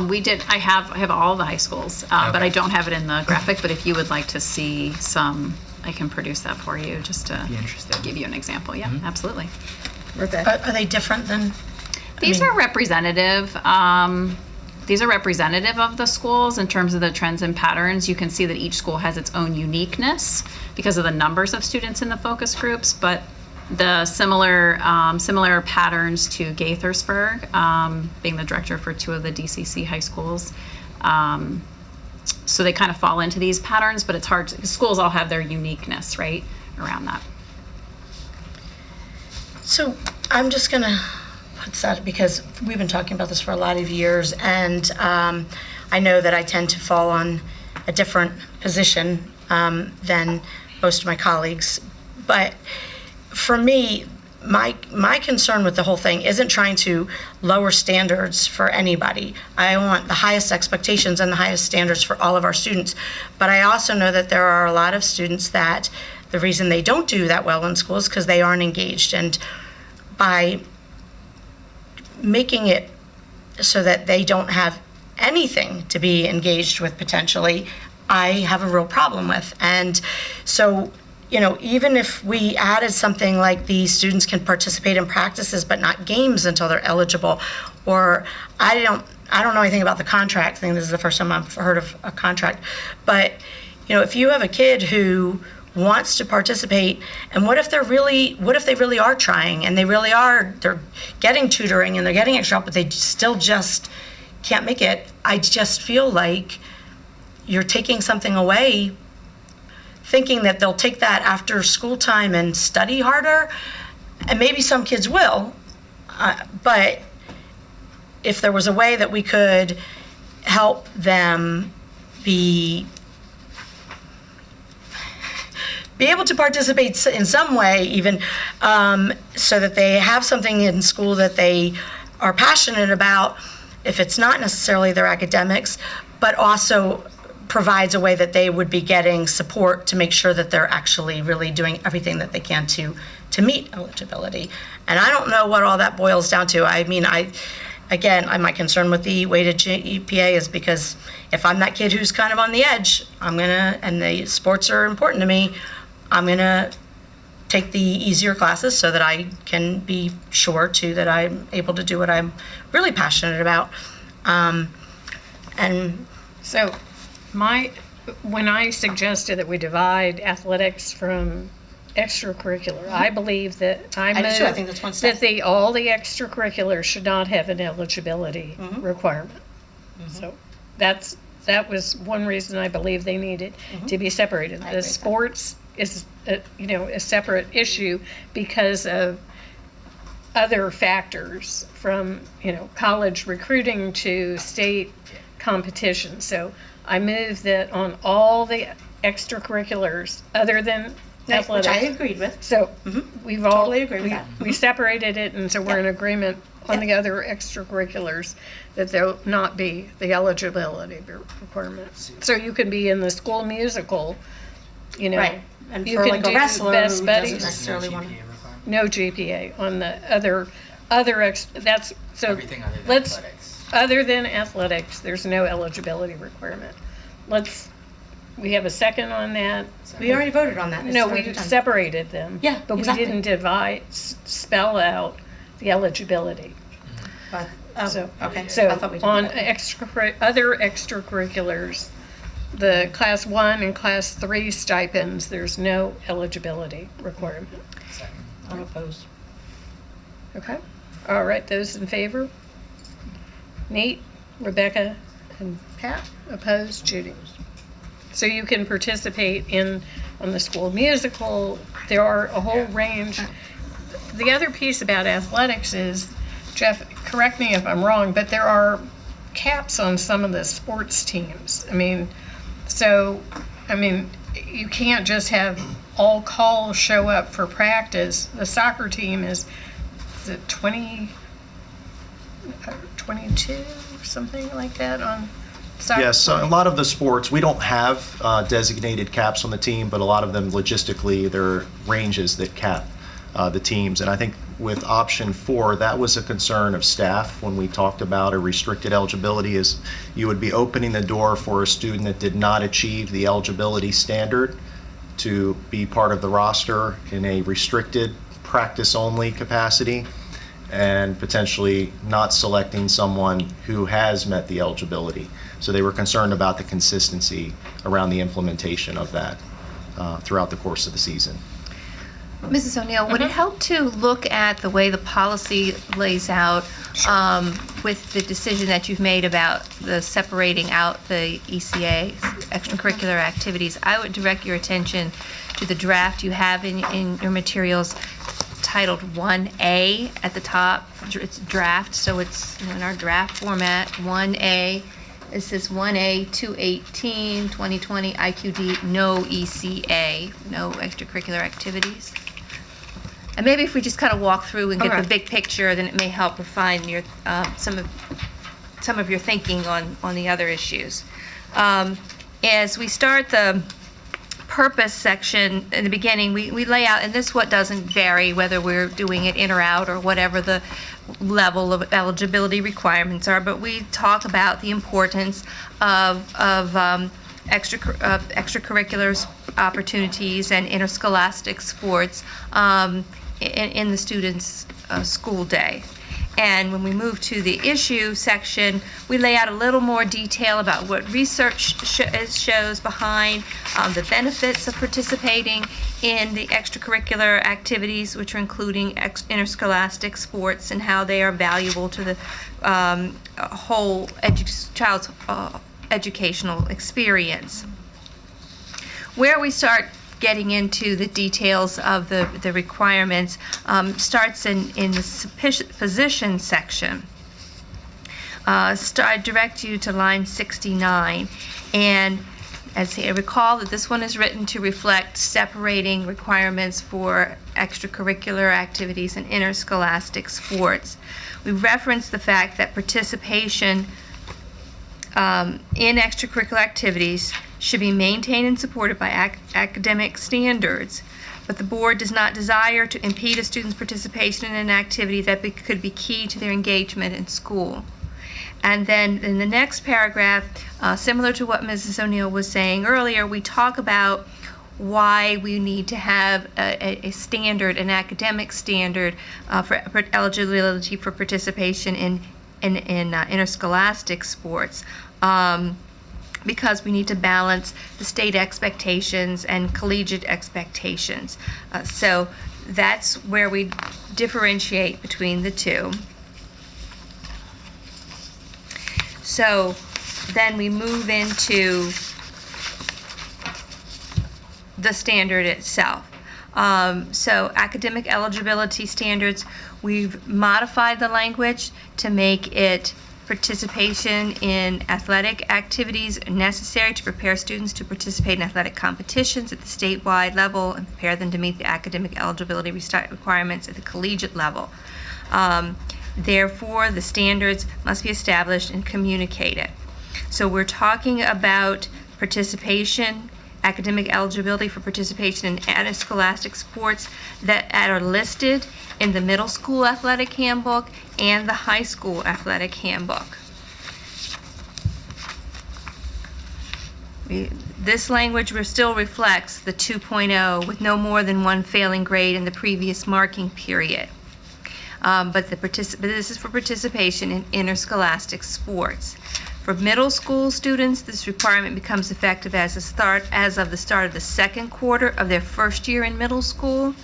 We did, I have all the high schools, but I Okay. don't have it in the graphic, but if you would like to see some, I can produce that for you, just to Be interested. give you an example. Yeah, absolutely. Are they different than? These are representative. These are representative of the schools in terms of the trends and patterns. You can see that each school has its own uniqueness because of the numbers of students in the focus groups, but the similar patterns to Gaithersburg, being the director for 2 of the DCC high schools. So they kind of fall into these patterns, but it's hard to, schools all have their uniqueness, right, around that. So I'm just going to put that because we've been talking about this for a lot of years, and I know that I tend to fall on a different position than most of my colleagues. But for me, my concern with the whole thing isn't trying to lower standards for anybody. I want the highest expectations and the highest standards for all of our students. But I also know that there are a lot of students that the reason they don't do that well in school is because they aren't engaged. And by making it so that they don't have anything to be engaged with potentially, I have a real problem with. And so, you know, even if we added something like these students can participate in practices but not games until they're eligible, or I don't know anything about the contract thing. This is the first time I've heard of a contract. But, you know, if you have a kid who wants to participate, and what if they really are trying and they're getting tutoring and they're getting extra help, but they still just can't make it. I just feel like you're taking something away, thinking that they'll take that after school time and study harder, and maybe some kids will, but if there was a way that we could help them be able to participate in some way, even so that they have something in school that they are passionate about, if it's not necessarily their academics, but also provides a way that they would be getting support to make sure that they're actually really doing everything that they can to meet eligibility. And I don't know what all that boils down to. I mean, my concern with the weighted GPA is because if I'm that kid who's kind of on the edge, and the sports are important to me, I'm gonna take the easier classes so that I can be sure too that I'm able to do what I'm really passionate about. And so when I suggested that we divide athletics from extracurricular, I believe that I do too. I think that's one step. that all the extracurriculars should not have an eligibility requirement. So that was one reason I believe they needed to be separated. The sports is a separate issue because of other factors, from college recruiting to state competition. So I move that on all the extracurriculars other than athletics. Which I agreed with. So we've all Totally agree with that. We separated it, and so we're in agreement on the other extracurriculars that there'll not be the eligibility requirements. So you can be in the school musical, Right. And you for can like a do wrestler Best who Buddies. doesn't necessarily want to. No GPA on the other that's so. Everything other than let's athletics. other than athletics, there's no eligibility requirement. We have a second on that. We already voted on that. It's No, already we done. separated them. Yeah, But exactly. we didn't spell out the eligibility. But, oh, So, okay. so I thought we did on that. other extracurriculars, the class 1 and class 3 stipends, there's no eligibility requirement. I'm opposed. Okay? All right, those in favor? Nate, Rebecca, and Pat, opposed, Judy. So you can participate on the school musical. There are a whole range. The other piece about athletics is, Jeff, correct me if I'm wrong, but there are caps on some of the sports teams. You can't just have all calls show up for practice. The soccer team is it 22, something like that on soccer? Yes, so a lot of the sports, we don't have designated caps on the team, but a lot of them logistically, there are ranges that cap the teams. And I think with option 4, that was a concern of staff when we talked about a restricted eligibility, is you would be opening the door for a student that did not achieve the eligibility standard to be part of the roster in a restricted practice-only capacity, and potentially not selecting someone who has met the eligibility. So they were concerned about the consistency around the implementation of that throughout the course of the season. Mrs. O'Neill, would it help to look at the way the policy lays out with the decision that you've made about the separating out the ECA, extracurricular activities? I would direct your attention to the draft you have in your materials titled 1A at the top. It's draft, so it's in our draft format, 1A. It says 1A 218 2020 IQD, no ECA, no extracurricular activities. And maybe if we just kind of walk through and get Okay. the big picture, then it may help refine your, some of your thinking on the other issues. As we start the purpose section in the beginning, we lay out, and this what doesn't vary whether we're doing it in or out or whatever the level of eligibility requirements are, but we talk about the importance of extracurricular opportunities and interscholastic sports in the students' school day. And when we move to the issue section, we lay out a little more detail about what research shows behind the benefits of participating in the extracurricular activities, which are including interscholastic sports, and how they are valuable to the whole child's educational experience. Where we start getting into the details of the requirements starts in the position section. I direct you to line 69, and as I recall that this one is written to reflect separating requirements for extracurricular activities and interscholastic sports. We reference the fact that participation in extracurricular activities should be maintained and supported by academic standards, but the board does not desire to impede a student's participation in an activity that could be key to their engagement in school. And then in the next paragraph, similar to what Mrs. O'Neill was saying earlier, we talk about why we need to have a standard, an academic standard for eligibility for participation in interscholastic sports. Because we need to balance the state expectations and collegiate expectations. So that's where we differentiate between the two. So then we move into the standard itself. So academic eligibility standards, we've modified the language to make it participation in athletic activities necessary to prepare students to participate in athletic competitions at the statewide level and prepare them to meet the academic eligibility requirements at the collegiate level. Therefore, the standards must be established and communicated. So we're talking about participation, academic eligibility for participation in interscholastic sports that are listed in the middle school athletic handbook and the high school athletic handbook. This language still reflects the 2.0 with no more than one failing grade in the previous marking period. But this is for participation in interscholastic sports. For middle school students, this requirement becomes effective as of the start of the second quarter of their first year in middle school.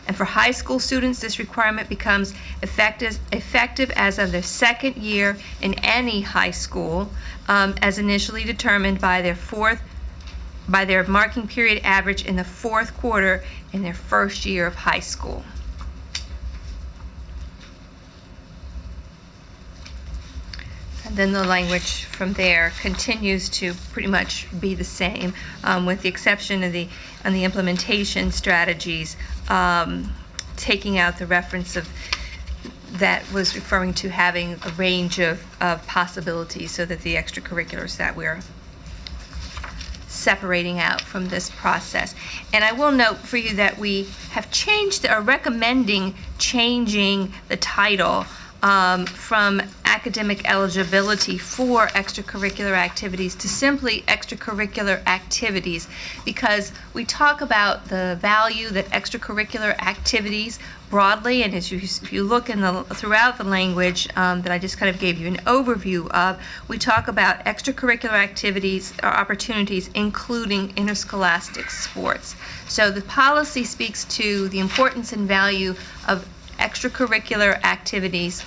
And for high school students, this requirement becomes effective as of their second year in any high school, as initially determined by their marking period average in the fourth quarter in their first year of high school. And then the language from there continues to pretty much be the same, with the exception of the implementation strategies, taking out the reference of that was referring to having a range of possibilities, so that the extracurriculars that we're separating out from this process. And I will note for you that we have are recommending changing the title from academic eligibility for extracurricular activities to simply extracurricular activities, because we talk about the value that extracurricular activities broadly, and if you look throughout the language that I just kind of gave you an overview of, we talk about extracurricular activities or opportunities including interscholastic sports. So the policy speaks to the importance and value of extracurricular activities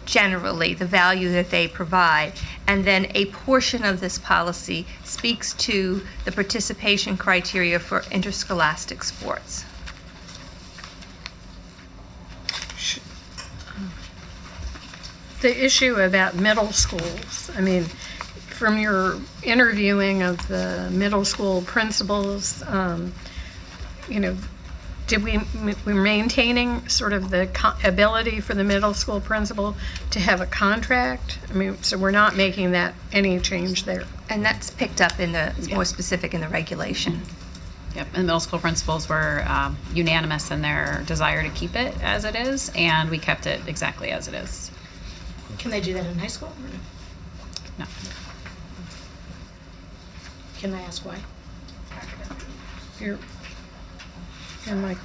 generally, the value that they provide, and then a portion of this policy speaks to the participation criteria for interscholastic sports. The issue about middle schools, I mean, from your interviewing of the middle school principals, we're maintaining sort of the ability for the middle school principal to have a contract? I mean, so we're not making that any change there. And that's picked up in the, more specific in the regulation. Yep, and middle school principals were unanimous in their desire to keep it as it is, and we kept it exactly as it is. Can they do that in high school? No. Can I ask why? You're like,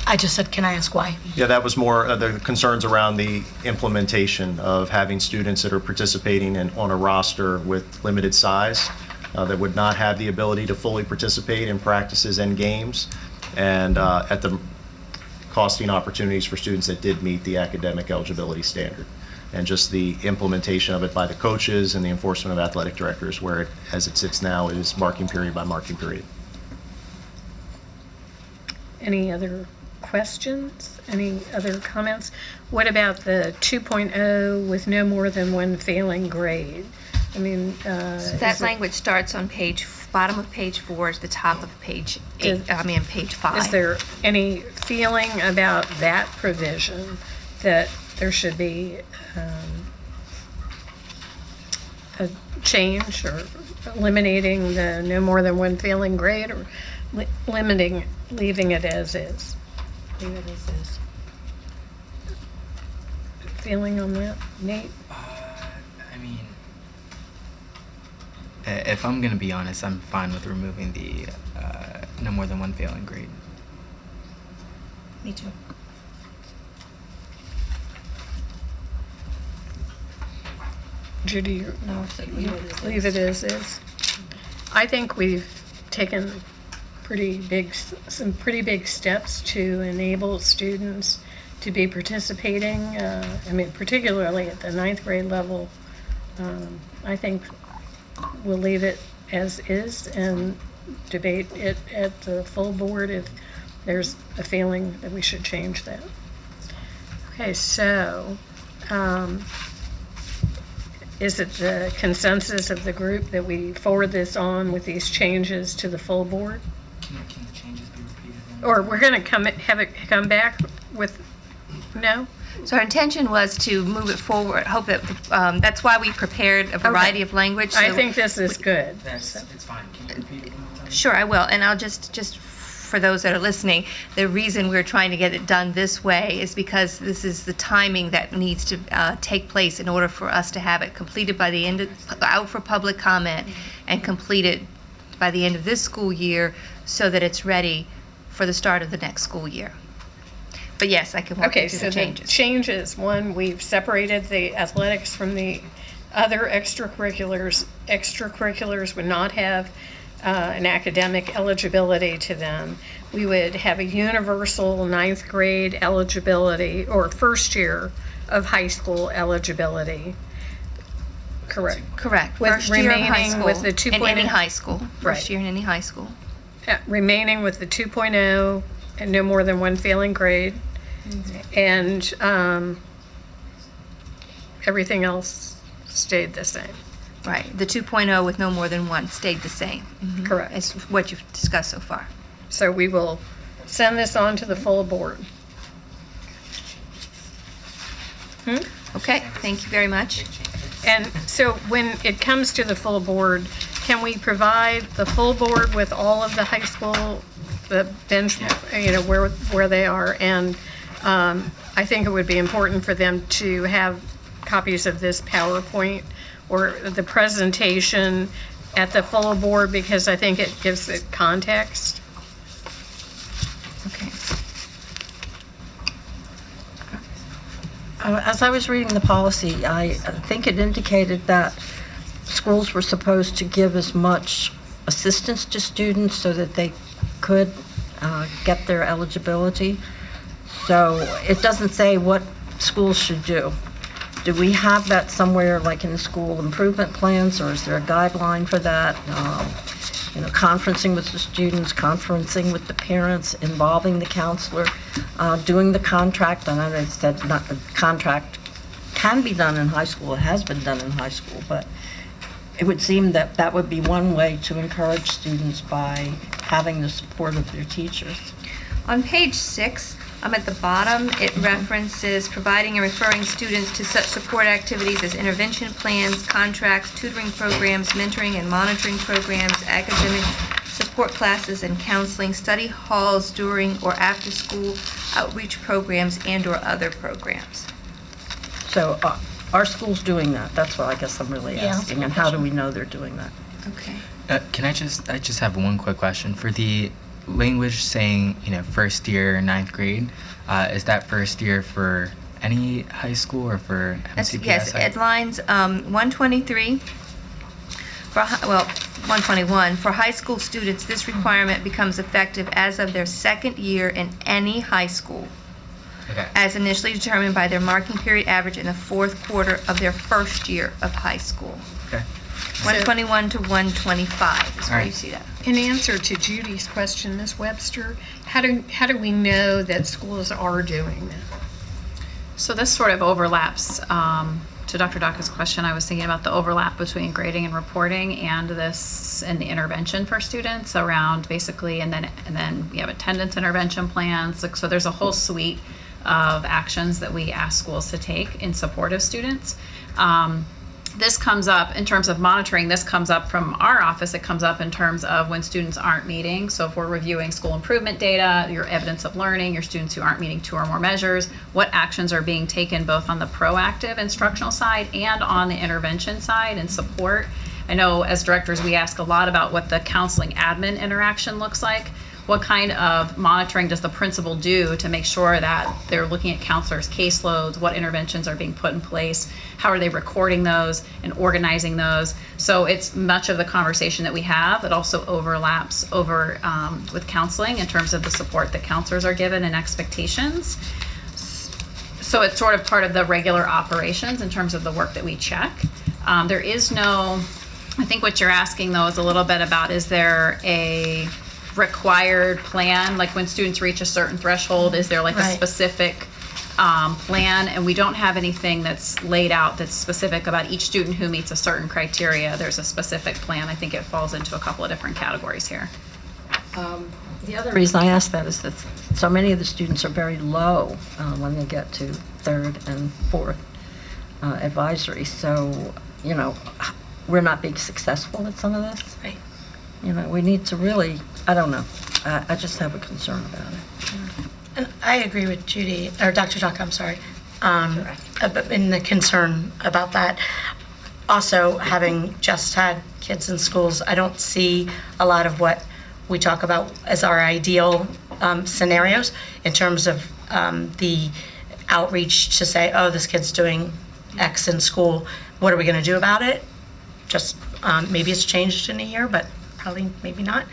I just said, can I ask why? Yeah, that was more the concerns around the implementation of having students that are participating on a roster with limited size that would not have the ability to fully participate in practices and games, and at the costing opportunities for students that did meet the academic eligibility standard. And just the implementation of it by the coaches and the enforcement of athletic directors, where it, as it sits now, is marking period by marking period. any other questions? Any other comments? What about the 2.0 with no more than one failing grade? I mean, So that language starts on bottom of page 4 to the top of page 8, page 5. Is there any feeling about that provision that there should be a change or eliminating the no more than one failing grade, or leaving it as is? Leave it as is. Feeling on that, Nate? I mean, if I'm gonna be honest, I'm fine with removing the no more than one failing grade. Me too. Judy, No, I said leave it as is. leave it as is. I think we've taken some pretty big steps to enable students to be participating. Particularly at the 9th grade level. I think we'll leave it as is and debate it at the full board if there's a feeling that we should change that. Okay, so is it the consensus of the group that we forward this on with these changes to the full board? Can the changes be repeated? Or we're going to have it come back with, no? So our intention was to move it forward, hope that, that's why we prepared a variety of language. I So- think this is good. It's fine. Can you repeat it one more time? Sure, I will, and I'll just for those that are listening, the reason we're trying to get it done this way is because this is the timing that needs to take place in order for us to have it completed by the end of, out for public comment and completed by the end of this school year so that it's ready for the start of the next school year. But yes, I can walk Okay, you through so the the changes. changes, one, we've separated the athletics from the other extracurriculars. Extracurriculars would not have an academic eligibility to them. We would have a universal 9th grade eligibility or first year of high school eligibility. Correct. Correct. With First year of high remaining school. with the In any 2.0 high school. First Right. year in any high school. Remaining with the 2.0 and no more than one failing grade. And everything else stayed the same. Right. The 2.0 with no more than one stayed the same. Correct. As what you've discussed so far. So we will send this on to the full board. Okay, thank you very much. And so when it comes to the full board, can we provide the full board with all of the high school, the bench, where they are? And I think it would be important for them to have copies of this PowerPoint or the presentation at the full board, because I think it gives it context. Okay. As I was reading the policy, I think it indicated that schools were supposed to give as much assistance to students so that they could get their eligibility. So it doesn't say what schools should do. Do we have that somewhere, like in the school improvement plans, or is there a guideline for that? Conferencing with the students, conferencing with the parents, involving the counselor, doing the contract. I know they said not the contract can be done in high school. It has been done in high school, but it would seem that would be one way to encourage students by having the support of their teachers. On page 6, at the bottom, it references providing and referring students to such support activities as intervention plans, contracts, tutoring programs, mentoring and monitoring programs, academic support classes and counseling, study halls during or after school outreach programs and/or other programs. So our school's doing that. That's what I guess I'm really Yeah, that's a asking. good And how do we know they're doing that? Okay. I just have one quick question. For the language saying, first year, ninth grade, is that first year for any high school or for MCPS? Yes, at lines 123, 121, for high school students, this requirement becomes effective as of their second year in any high school, Okay. as initially determined by their marking period average in the fourth quarter of their first year of high school. Okay. 121 to 125 is where you Alright. see that. In answer to Judy's question, Ms. Webster, how do we know that schools are doing that? So this sort of overlaps, to Dr. Daka's question, I was thinking about the overlap between grading and reporting and the intervention for students around basically, and then we have attendance intervention plans. So there's a whole suite of actions that we ask schools to take in support of students. This comes up in terms of monitoring. This comes up from our office. It comes up in terms of when students aren't meeting. So if we're reviewing school improvement data, your evidence of learning, your students who aren't meeting 2 or more measures, what actions are being taken both on the proactive instructional side and on the intervention side and support. I know as directors, we ask a lot about what the counseling admin interaction looks like. What kind of monitoring does the principal do to make sure that they're looking at counselors' caseloads? What interventions are being put in place? How are they recording those and organizing those? So it's much of the conversation that we have that also overlaps with counseling in terms of the support that counselors are given and expectations. So it's sort of part of the regular operations in terms of the work that we check. There is no, I think what you're asking though is a little bit about, is there a required plan, like when students reach a certain threshold, is there like a Right. specific plan? And we don't have anything that's laid out that's specific about each student who meets a certain criteria. There's a specific plan. I think it falls into a couple of different categories here. The other reason I ask that is that so many of the students are very low when they get to third and fourth advisory. So, we're not being successful at some of this. Right. We need to really, I don't know. I just have a concern about it. And I agree with Judy, or Dr. Taka, I'm sorry, in the concern about that. Also, having just had kids in schools, I don't see a lot of what we talk about as our ideal scenarios in terms of the outreach to say, oh, this kid's doing X in school. What are we going to do about it? Just maybe it's changed in a year, but probably maybe not.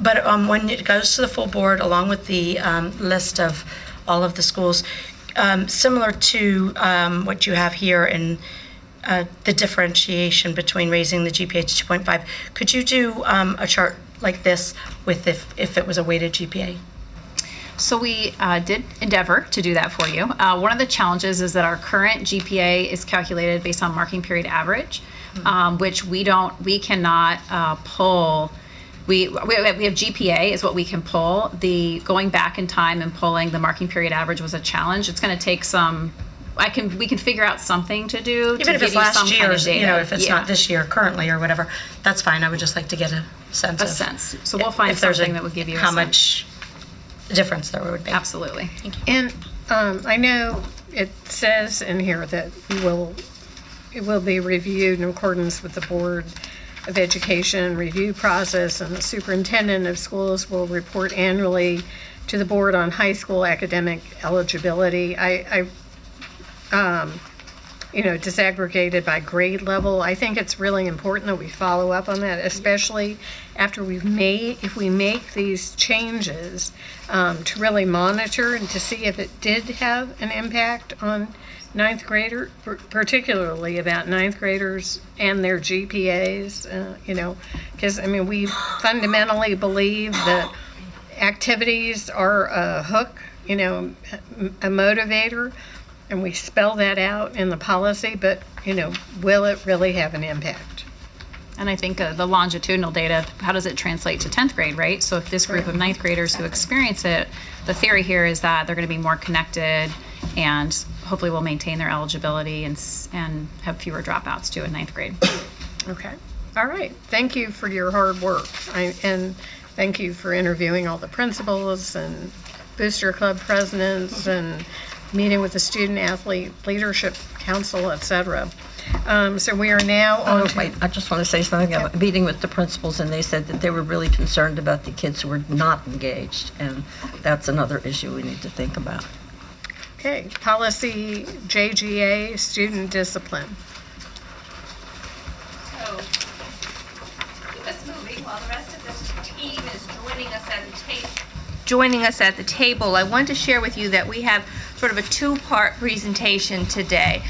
But when it goes to the full board, along with the list of all of the schools, similar to what you have here in the differentiation between raising the GPA to 2.5, could you do a chart like this with if it was a weighted GPA? So we did endeavor to do that for you. One of the challenges is that our current GPA is calculated based on marking period average, which we cannot pull. We have GPA is what we can pull. The going back in time and pulling the marking period average was a challenge. It's going to take some. We can figure out something to do. Even if give it's you last some kind of year's, data. if it's Yeah. not this year currently or whatever, that's fine. I would just like to get a sense A of. sense. So we'll find if there's something that would give you a how sense. much difference there would be. Absolutely. And I know it says in here that it will be reviewed in accordance with the Board of Education review process, and the superintendent of schools will report annually to the board on high school academic eligibility. Disaggregated by grade level. I think it's really important that we follow up on that, especially after if we make these changes, to really monitor and to see if it did have an impact on ninth grader, particularly about ninth graders and their GPAs, because we fundamentally believe that activities are a hook, a motivator, and we spell that out in the policy, but, will it really have an impact? And I think the longitudinal data, how does it translate to 10th grade, right? So if this group of 9th graders who experience it, the theory here is that they're going to be more connected and hopefully will maintain their eligibility and have fewer dropouts to in 9th grade. Okay. All right. Thank you for your hard work. And thank you for interviewing all the principals and booster club presidents and meeting with the Student Athlete Leadership Council, et cetera. So we are now on to... Wait, I just want to say something about meeting with the principals, and they said that they were really concerned about the kids who were not engaged, and that's another issue we need to think about. Okay, policy JGA, student discipline. So, keep us moving while the rest of the team is joining us at the table. I want to share with you that we have sort of a two-part presentation today.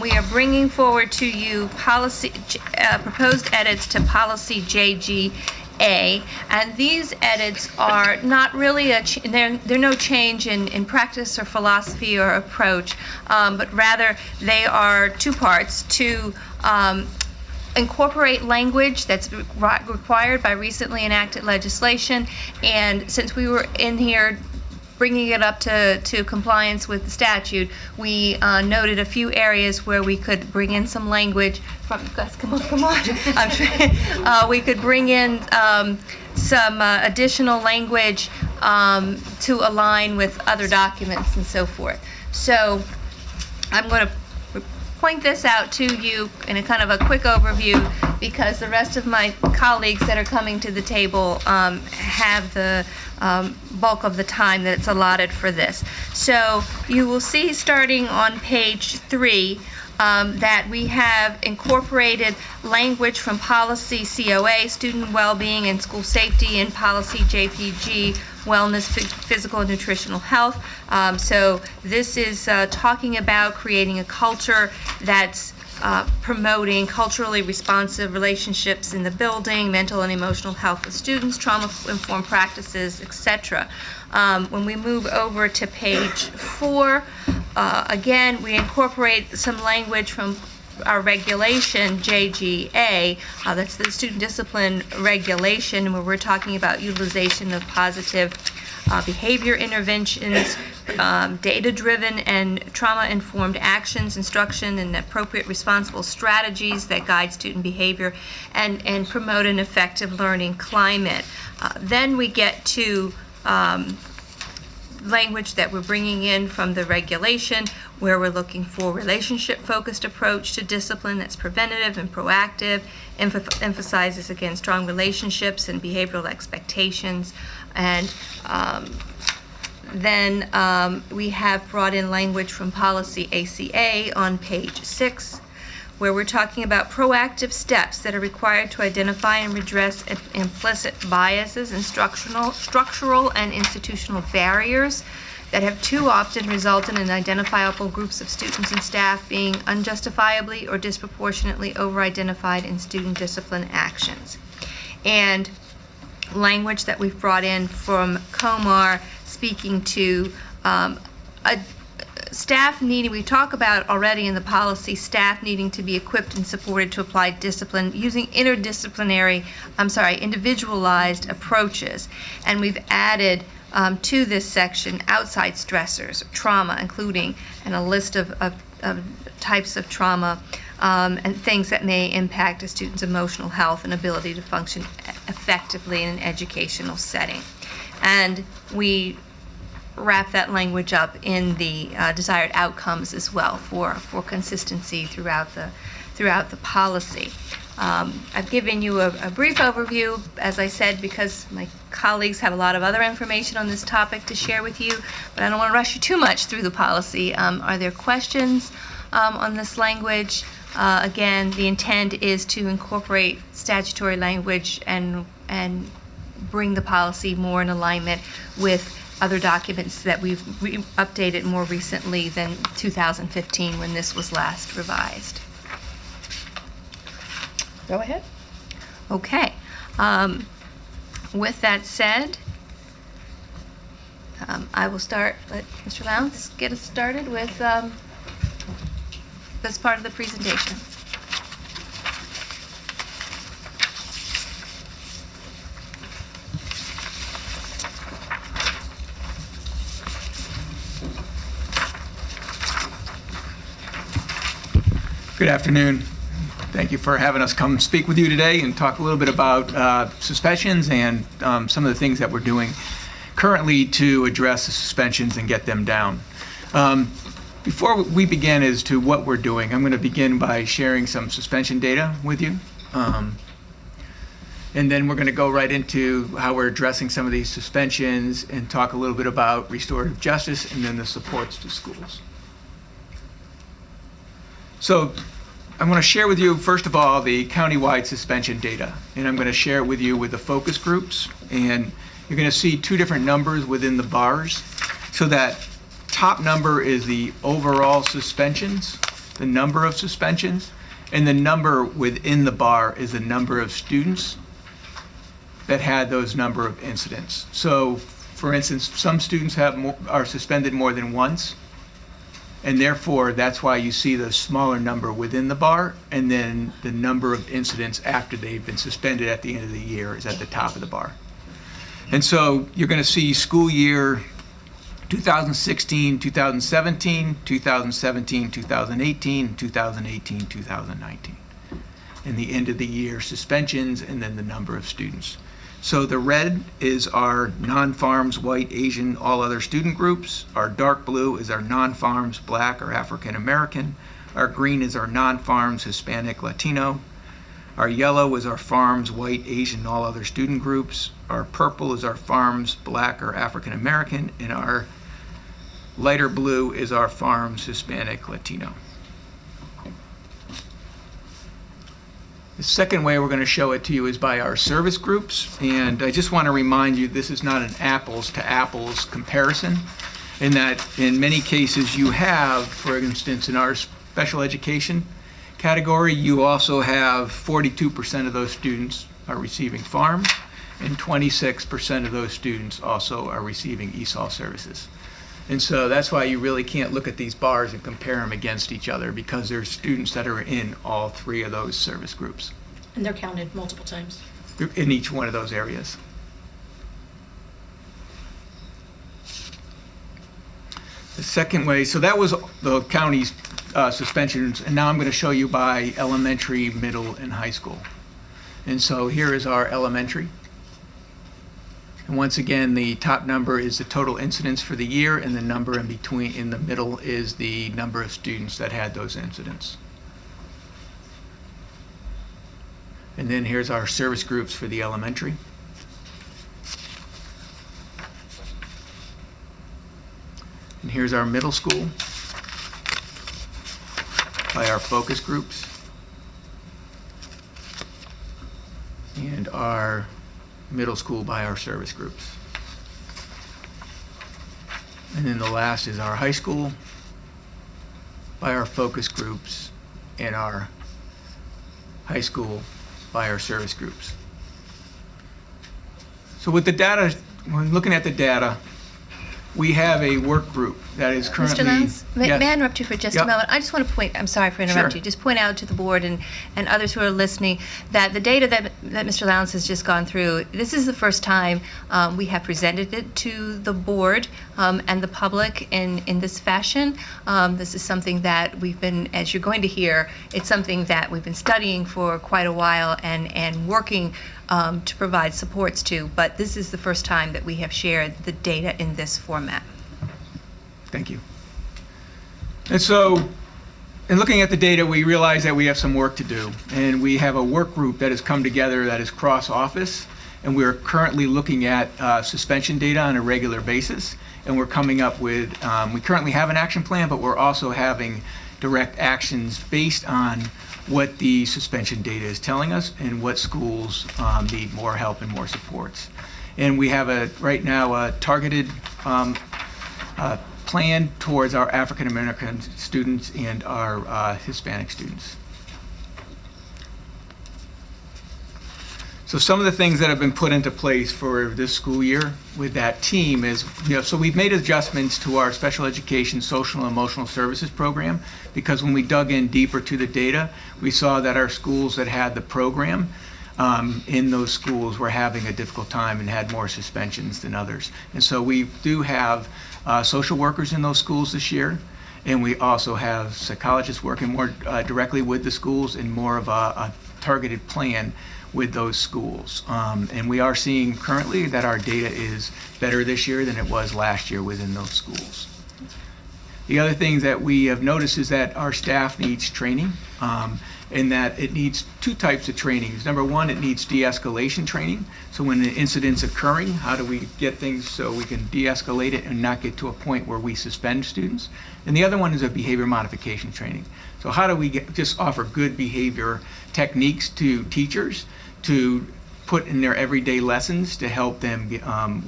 We are bringing forward to you proposed edits to policy JGA, and these edits are not really they're no change in practice or philosophy or approach, but rather they are two parts to incorporate language that's required by recently enacted legislation. And since we were in here bringing it up to compliance with the statute, we noted a few areas where we could bring in some language from, guys, come on. I'm sure, we could bring in some additional language to align with other documents and so forth. So I'm going to point this out to you in a kind of a quick overview because the rest of my colleagues that are coming to the table have the bulk of the time that it's allotted for this. So you will see starting on page 3 that we have incorporated language from policy COA, student well-being and school safety, and policy JPG, wellness, physical and nutritional health. So this is talking about creating a culture that's promoting culturally responsive relationships in the building, mental and emotional health of students, trauma-informed practices, etc. When we move over to page 4, again, we incorporate some language from our regulation, JGA, that's the student discipline regulation, where we're talking about utilization of positive behavior interventions, data-driven and trauma-informed actions, instruction, and appropriate responsible strategies that guide student behavior and promote an effective learning climate. Then we get to language that we're bringing in from the regulation, where we're looking for relationship-focused approach to discipline that's preventative and proactive, emphasizes again strong relationships and behavioral expectations. And then we have brought in language from policy ACA on page 6, where we're talking about proactive steps that are required to identify and redress implicit biases and structural and institutional barriers that have too often resulted in identifiable groups of students and staff being unjustifiably or disproportionately over-identified in student discipline actions. And language that we've brought in from COMAR speaking to staff needing, we talk about already in the policy, staff needing to be equipped and supported to apply discipline using individualized approaches. And we've added to this section outside stressors, trauma, including, and a list of types of trauma and things that may impact a student's emotional health and ability to function effectively in an educational setting. And we wrap that language up in the desired outcomes as well for consistency throughout the policy. I've given you a brief overview, as I said, because my colleagues have a lot of other information on this topic to share with you, but I don't want to rush you too much through the policy. Are there questions on this language? Again, the intent is to incorporate statutory language and bring the policy more in alignment with other documents that we've updated more recently than 2015 when this was last revised. Go ahead. Okay. With that said, I will start. Let Mr. Lowndes get us started with this part of the presentation. Good afternoon. Thank you for having us come speak with you today and talk a little bit about suspensions and some of the things that we're doing currently to address the suspensions and get them down. Before we begin as to what we're doing, I'm going to begin by sharing some suspension data with you. And then we're going to go right into how we're addressing some of these suspensions and talk a little bit about restorative justice and then the supports to schools. So I want to share with you, first of all, the countywide suspension data. And I'm going to share it with you with the focus groups. And you're going to see two different numbers within the bars. So that top number is the overall suspensions, the number of suspensions. And the number within the bar is the number of students that had those number of incidents. So, for instance, some students are suspended more than once, and therefore that's why you see the smaller number within the bar, and then the number of incidents after they've been suspended at the end of the year is at the top of the bar. And so you're going to see school year 2016, 2017, 2017, 2018, 2018, 2019. And the end of the year suspensions, and then the number of students. So the red is our non-farms, white, Asian, all other student groups. Our dark blue is our non-farms, black or African American. Our green is our non-farms, Hispanic, Latino. Our yellow is our farms, white, Asian, all other student groups. Our purple is our farms, black or African American. And our lighter blue is our farms, Hispanic, Latino. The second way we're going to show it to you is by our service groups. And I just want to remind you, this is not an apples to apples comparison, in that in many cases you have, for instance, in our special education category, you also have 42% of those students are receiving farms, and 26% of those students also are receiving ESOL services. And so that's why you really can't look at these bars and compare them against each other, because there's students that are in all three of those service groups. And they're counted multiple times. In each one of those areas. The second way, so that was the county's suspensions, and now I'm going to show you by elementary, middle, and high school. And so here is our elementary. And once again, the top number is the total incidents for the year, and the number in between, in the middle, is the number of students that had those incidents. And then here's our service groups for the elementary. And here's our middle school by our focus groups. And our middle school by our service groups. And then the last is our high school by our focus groups, and our high school by our service groups. So with the data, when looking at the data, we have a work group that is currently... Mr. Lowndes, may Yes. I interrupt you for just Yep. a moment? I just want to point, I'm sorry for interrupting Sure. you, just point out to the board and others who are listening that the data that Mr. Lowndes has just gone through, this is the first time we have presented it to the board and the public in this fashion. This is something that we've been, as you're going to hear, it's something that we've been studying for quite a while and working to provide supports to, but this is the first time that we have shared the data in this format. Thank you. And so, in looking at the data, we realize that we have some work to do. And we have a work group that has come together that is cross-office. And we're currently looking at suspension data on a regular basis. And we're coming up with, we currently have an action plan, but we're also having direct actions based on what the suspension data is telling us and what schools need more help and more supports. And we have right now a targeted plan towards our African American students and our Hispanic students. So some of the things that have been put into place for this school year with that team is, so we've made adjustments to our special education, social and emotional services program, because when we dug in deeper to the data, we saw that our schools that had the program in those schools were having a difficult time and had more suspensions than others. And so we do have social workers in those schools this year, And we also have psychologists working more directly with the schools and more of a targeted plan with those schools. And we are seeing currently that our data is better this year than it was last year within those schools. The other thing that we have noticed is that our staff needs training, and that it needs two types of trainings. Number one, it needs de-escalation training. So when an incident's occurring, how do we get things so we can de-escalate it and not get to a point where we suspend students? And the other one is a behavior modification training. So how do we just offer good behavior techniques to teachers to put in their everyday lessons to help them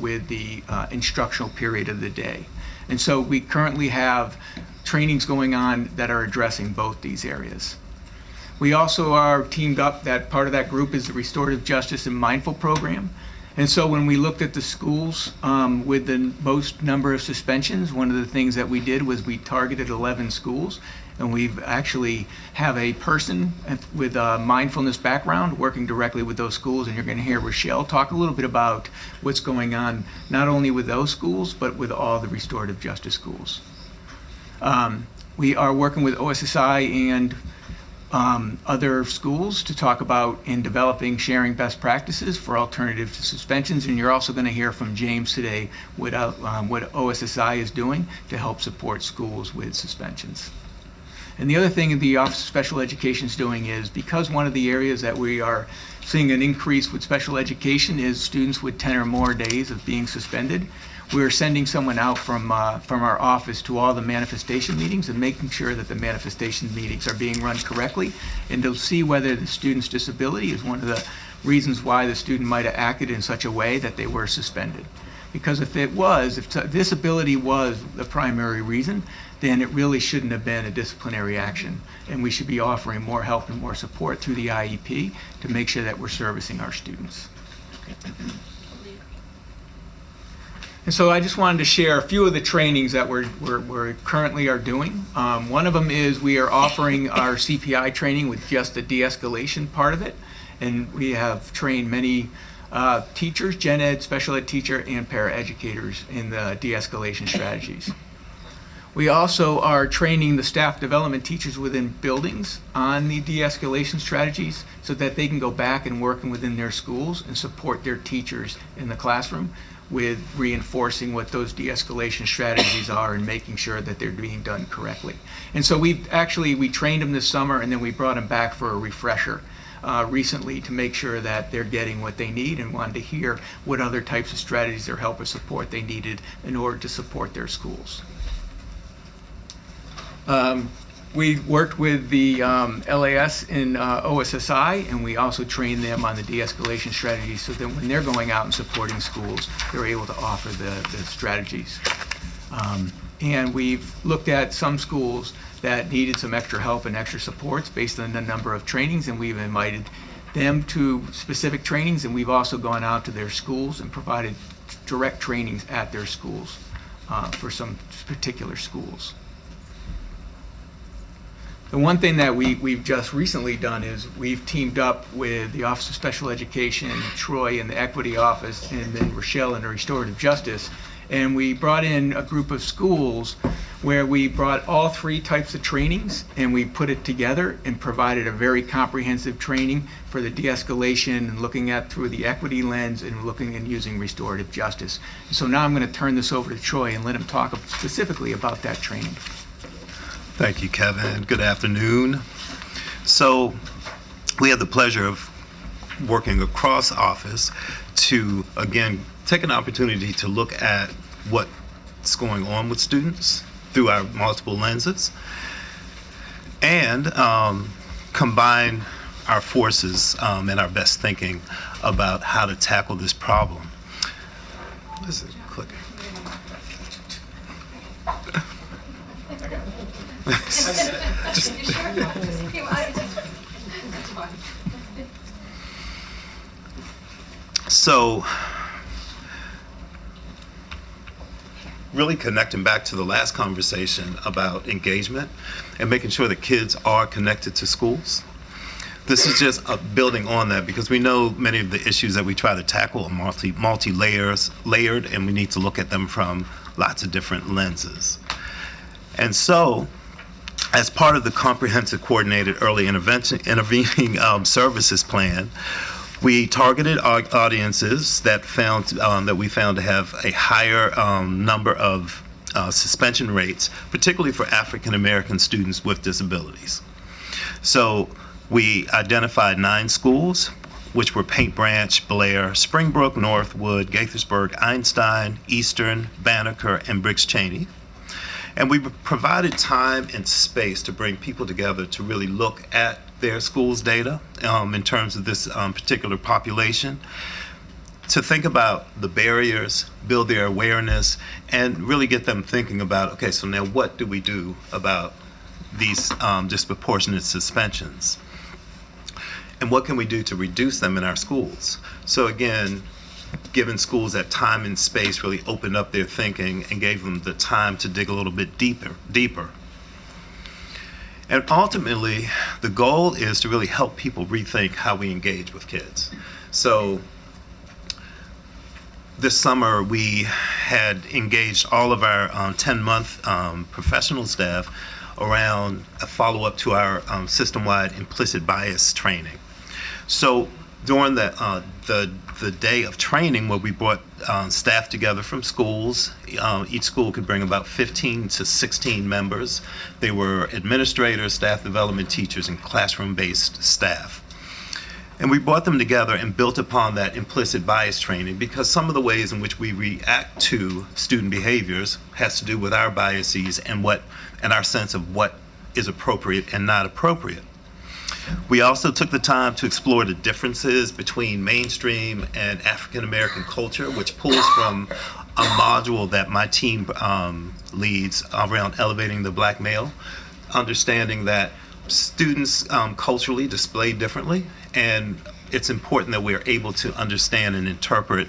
with the instructional period of the day? And so we currently have trainings going on that are addressing both these areas. We also are teamed up, that part of that group is the Restorative Justice and Mindful program. And so when we looked at the schools with the most number of suspensions, one of the things that we did was we targeted 11 schools, and we've actually have a person with a mindfulness background working directly with those schools. And you're going to hear Rochelle talk a little bit about what's going on not only with those schools, but with all the restorative justice schools. We are working with OSSI and other schools to talk about in developing sharing best practices for alternatives to suspensions. And you're also going to hear from James today what OSSI is doing to help support schools with suspensions. And the other thing the Office of Special Education is doing is, because one of the areas that we are seeing an increase with special education is students with 10 or more days of being suspended, we're sending someone out from our office to all the manifestation meetings and making sure that the manifestation meetings are being run correctly, and to see whether the student's disability is one of the reasons why the student might have acted in such a way that they were suspended. Because if disability was the primary reason, then it really shouldn't have been a disciplinary action. And we should be offering more help and more support through the IEP to make sure that we're servicing our students. And so I just wanted to share a few of the trainings that we're currently are doing. One of them is we are offering our CPI training with just the de-escalation part of it. And we have trained many teachers, gen ed, special ed teacher, and paraeducators in the de-escalation strategies. We also are training the staff development teachers within buildings on the de-escalation strategies so that they can go back and work within their schools and support their teachers in the classroom with reinforcing what those de-escalation strategies are and making sure that they're being done correctly. And so we trained them this summer, and then we brought them back for a refresher recently to make sure that they're getting what they need, and wanted to hear what other types of strategies or help or support they needed in order to support their schools. We worked with the LAS and OSSI, and we also trained them on the de-escalation strategies so that when they're going out and supporting schools, they're able to offer the strategies. And we've looked at some schools that needed some extra help and extra supports based on the number of trainings, and we've invited them to specific trainings, and we've also gone out to their schools and provided direct trainings at their schools for some particular schools. The one thing that we've just recently done is we've teamed up with the Office of Special Education, Troy and the Equity Office, and then Rochelle and the Restorative Justice, and we brought in a group of schools where we brought all three types of trainings and we put it together and provided a very comprehensive training for the de-escalation and looking at through the equity lens and looking and using restorative justice. So now I'm going to turn this over to Troy and let him talk specifically about that training. Thank you, Kevin. Good afternoon. So we had the pleasure of working across office to, again, take an opportunity to look at what's going on with students through our multiple lenses and combine our forces and our best thinking about how to tackle this problem. What is it clicking? So, really connecting back to the last conversation about engagement and making sure that kids are connected to schools. This is just building on that, because we know many of the issues that we try to tackle are layered, and we need to look at them from lots of different lenses. And so, as part of the Comprehensive Coordinated Early Intervening Services Plan, we targeted audiences that we found to have a higher number of suspension rates, particularly for African American students with disabilities. So we identified 9 schools, which were Paint Branch, Blair, Springbrook, Northwood, Gaithersburg, Einstein, Eastern, Banneker, and Briggs Cheney. And we provided time and space to bring people together to really look at their school's data in terms of this particular population, to think about the barriers, build their awareness, and really get them thinking about, okay, so now what do we do about these disproportionate suspensions? And what can we do to reduce them in our schools? So again, giving schools that time and space really opened up their thinking and gave them the time to dig a little bit deeper. And ultimately, the goal is to really help people rethink how we engage with kids. So this summer, we had engaged all of our 10-month professional staff around a follow-up to our system-wide implicit bias training. So during the day of training, where we brought staff together from schools, each school could bring about 15 to 16 members. They were administrators, staff development teachers, and classroom-based staff. And we brought them together and built upon that implicit bias training, because some of the ways in which we react to student behaviors has to do with our biases and our sense of what is appropriate and not appropriate. We also took the time to explore the differences between mainstream and African American culture, which pulls from a module that my team leads around elevating the Black male, understanding that students culturally display differently, and it's important that we are able to understand and interpret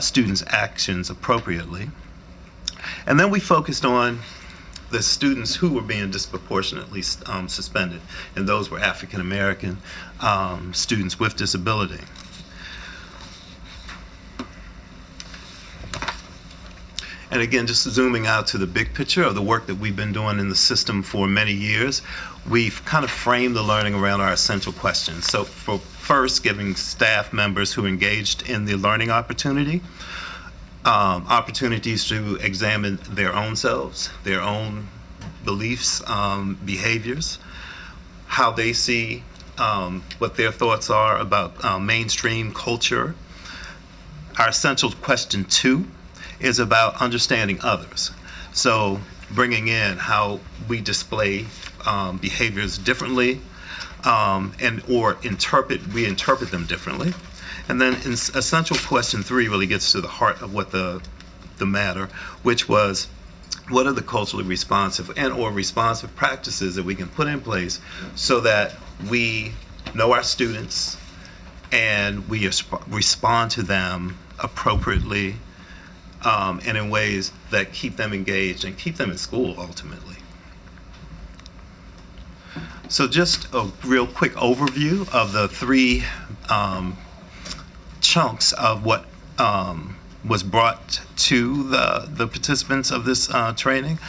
students' actions appropriately. And then we focused on the students who were being disproportionately suspended, and those were African American students with disability. And again, just zooming out to the big picture of the work that we've been doing in the system for many years, we've kind of framed the learning around our essential questions. So for first, giving staff members who engaged in the learning opportunity, opportunities to examine their own selves, their own beliefs, behaviors, how they see what their thoughts are about mainstream culture. Our essential question 2 is about understanding others. So bringing in how we display behaviors differently we interpret them differently. And then essential question 3 really gets to the heart of what the matter, which was, what are the culturally responsive and/or responsive practices that we can put in place so that we know our students and we respond to them appropriately and in ways that keep them engaged and keep them in school ultimately. So just a real quick overview of the 3 chunks of what was brought to the participants of this training.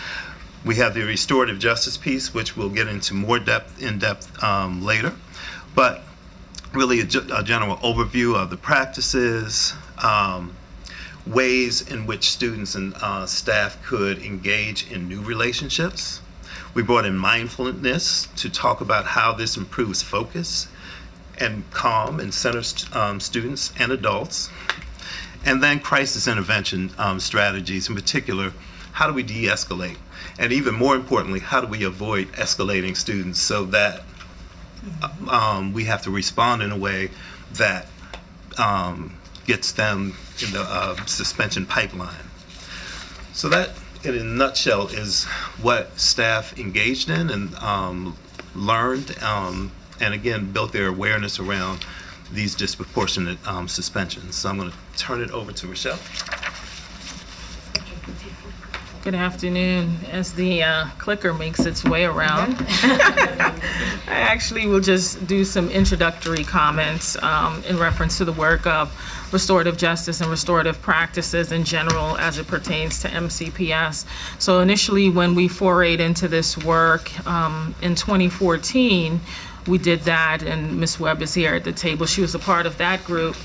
We have the restorative justice piece, which we'll get into more in-depth later, but really a general overview of the practices, ways in which students and staff could engage in new relationships. We brought in mindfulness to talk about how this improves focus and calm and centers students and adults. And then crisis intervention strategies, in particular, how do we de-escalate? And even more importantly, how do we avoid escalating students so that we have to respond in a way that gets them in the suspension pipeline. So that, in a nutshell, is what staff engaged in and learned, and again, built their awareness around these disproportionate suspensions. So I'm going to turn it over to Rochelle. Good afternoon. As the clicker makes its way around, I actually will just do some introductory comments in reference to the work of restorative justice and restorative practices in general as it pertains to MCPS. So initially, when we forayed into this work in 2014, we did that, and Ms. Webb is here at the table. She was a part of that group.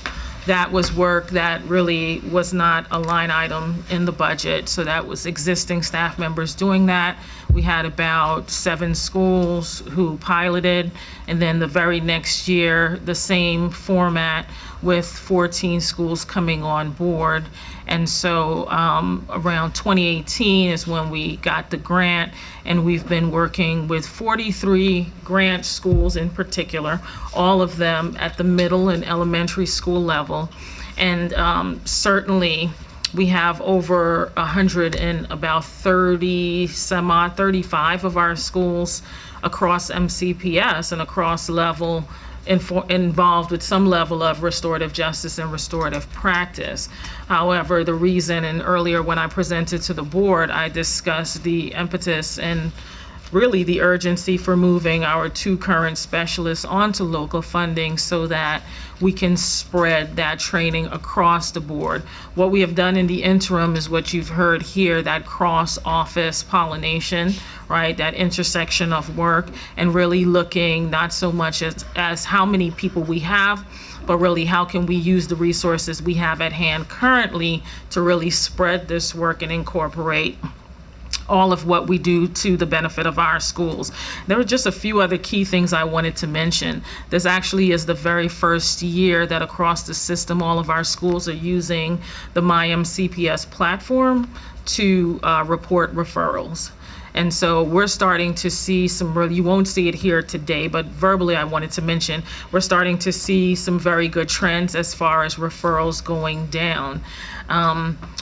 That was work that really was not a line item in the budget, so that was existing staff members doing that. We had about 7 schools who piloted, and then the very next year, the same format with 14 schools coming on board. And so around 2018 is when we got the grant, and we've been working with 43 grant schools in particular, all of them at the middle and elementary school level. And certainly we have over 100 and about 35 of our schools across MCPS and across level involved with some level of restorative justice and restorative practice. However, the reason, and earlier when I presented to the board, I discussed the impetus and really the urgency for moving our 2 current specialists onto local funding so that we can spread that training across the board. What we have done in the interim is what you've heard here, that cross-office pollination, right? That intersection of work, and really looking not so much as how many people we have, but really how can we use the resources we have at hand currently to really spread this work and incorporate all of what we do to the benefit of our schools. There were just a few other key things I wanted to mention. This actually is the very first year that across the system, all of our schools are using the MyMCPS platform to report referrals. And so we're starting to see you won't see it here today, but verbally I wanted to mention, we're starting to see some very good trends as far as referrals going down.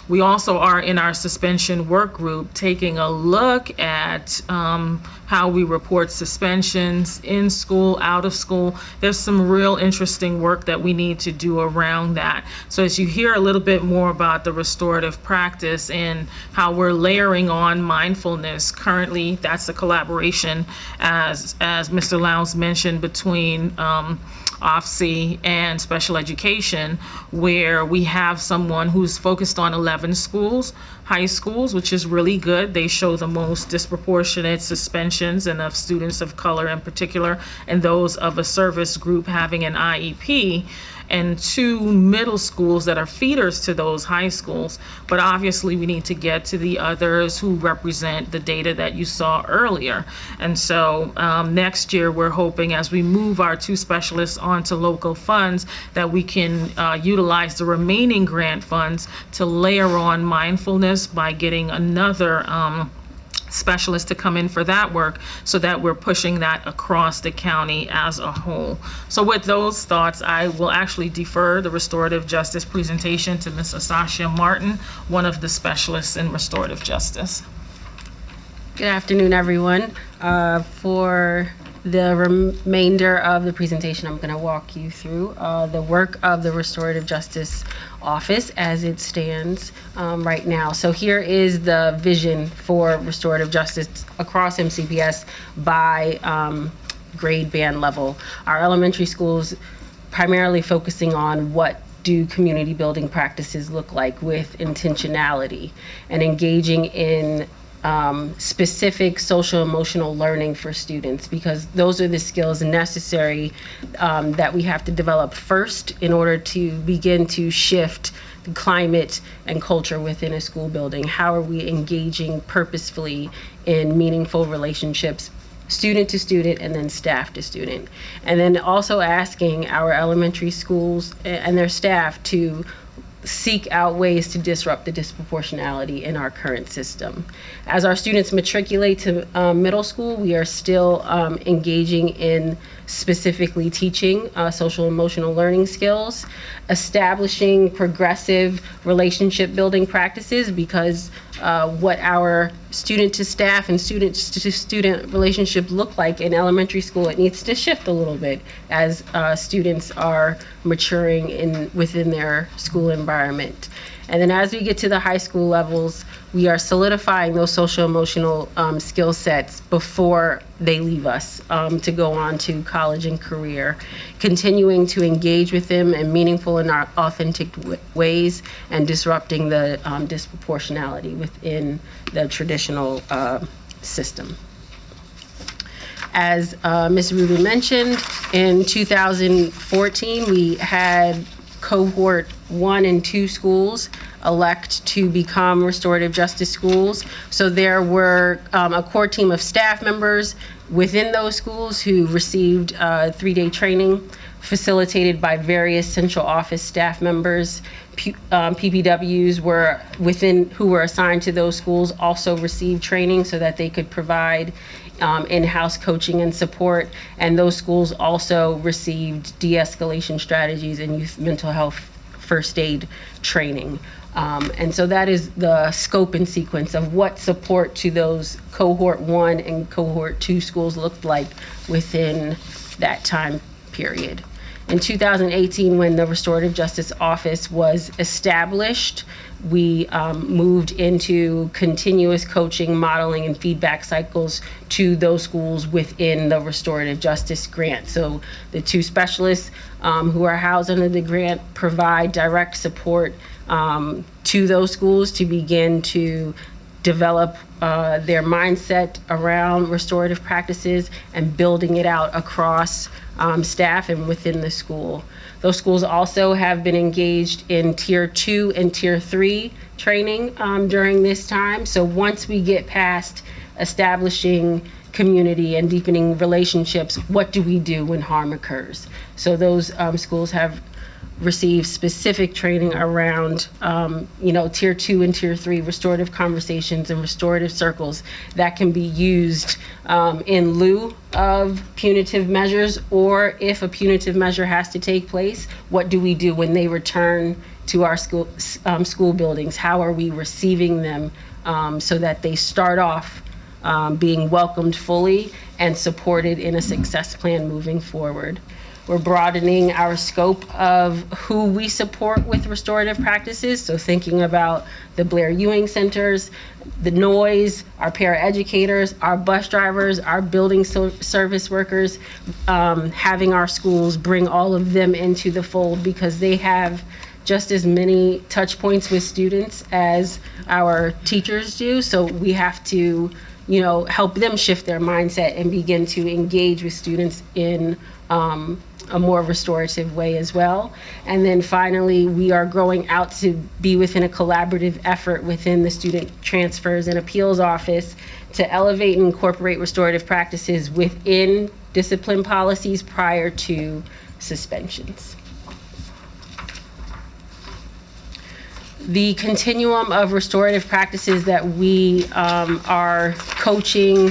We also are in our suspension work group taking a look at how we report suspensions in school, out of school. There's some real interesting work that we need to do around that. So as you hear a little bit more about the restorative practice and how we're layering on mindfulness, currently that's a collaboration, as Mr. Lowndes mentioned, between OFSI and special education, where we have someone who's focused on 11 schools, high schools, which is really good. They show the most disproportionate suspensions, and of students of color in particular, and those of a service group having an IEP, and 2 middle schools that are feeders to those high schools. But obviously we need to get to the others who represent the data that you saw earlier. And so next year we're hoping, as we move our 2 specialists onto local funds, that we can utilize the remaining grant funds to layer on mindfulness by getting another specialists to come in for that work, so that we're pushing that across the county as a whole. So with those thoughts, I will actually defer the restorative justice presentation to Ms. Asasha Martin, one of the specialists in restorative justice. Good afternoon, everyone. For the remainder of the presentation, I'm going to walk you through the work of the Restorative Justice Office as it stands right now. So here is the vision for restorative justice across MCPS by grade band level. Our elementary schools primarily focusing on what do community building practices look like with intentionality and engaging in specific social emotional learning for students, because those are the skills necessary that we have to develop first in order to begin to shift the climate and culture within a school building. How are we engaging purposefully in meaningful relationships, student to student and then staff to student? And then also asking our elementary schools and their staff to seek out ways to disrupt the disproportionality in our current system. As our students matriculate to middle school, we are still engaging in specifically teaching social emotional learning skills, establishing progressive relationship building practices, because what our student to staff and student to student relationship look like in elementary school. It needs to shift a little bit as students are maturing within their school environment. And then as we get to the high school levels, we are solidifying those social emotional skill sets before they leave us to go on to college and career, continuing to engage with them in meaningful and authentic ways and disrupting the disproportionality within the traditional system. As Ms. Rubin mentioned, in 2014, we had cohort 1 and 2 schools elect to become restorative justice schools. So there were a core team of staff members within those schools who received 3-day training facilitated by various central office staff members. PPWs who were assigned to those schools also received training so that they could provide in-house coaching and support, and those schools also received de-escalation strategies and youth mental health first aid training. And so that is the scope and sequence of what support to those cohort 1 and cohort 2 schools looked like within that time period. In 2018, when the Restorative Justice Office was established, we moved into continuous coaching, modeling, and feedback cycles to those schools within the Restorative Justice Grant. So the 2 specialists who are housed under the grant provide direct support to those schools to begin to develop their mindset around restorative practices and building it out across staff and within the school. Those schools also have been engaged in Tier 2 and Tier 3 training during this time. So once we get past establishing community and deepening relationships, what do we do when harm occurs? So those schools have received specific training around, Tier 2 and Tier 3 restorative conversations and restorative circles that can be used in lieu of punitive measures, or if a punitive measure has to take place, what do we do when they return to our school buildings? How are we receiving them so that they start off being welcomed fully and supported in a success plan moving forward? We're broadening our scope of who we support with restorative practices. So thinking about the Blair Ewing centers, the noise, our paraeducators, our bus drivers, our building service workers, having our schools bring all of them into the fold because they have just as many touch points with students as our teachers do. So we have to, help them shift their mindset and begin to engage with students in a more restorative way as well. And then finally, we are growing out to be within a collaborative effort within the Student Transfers and Appeals Office to elevate and incorporate restorative practices within discipline policies prior to suspensions. The continuum of restorative practices that we are coaching,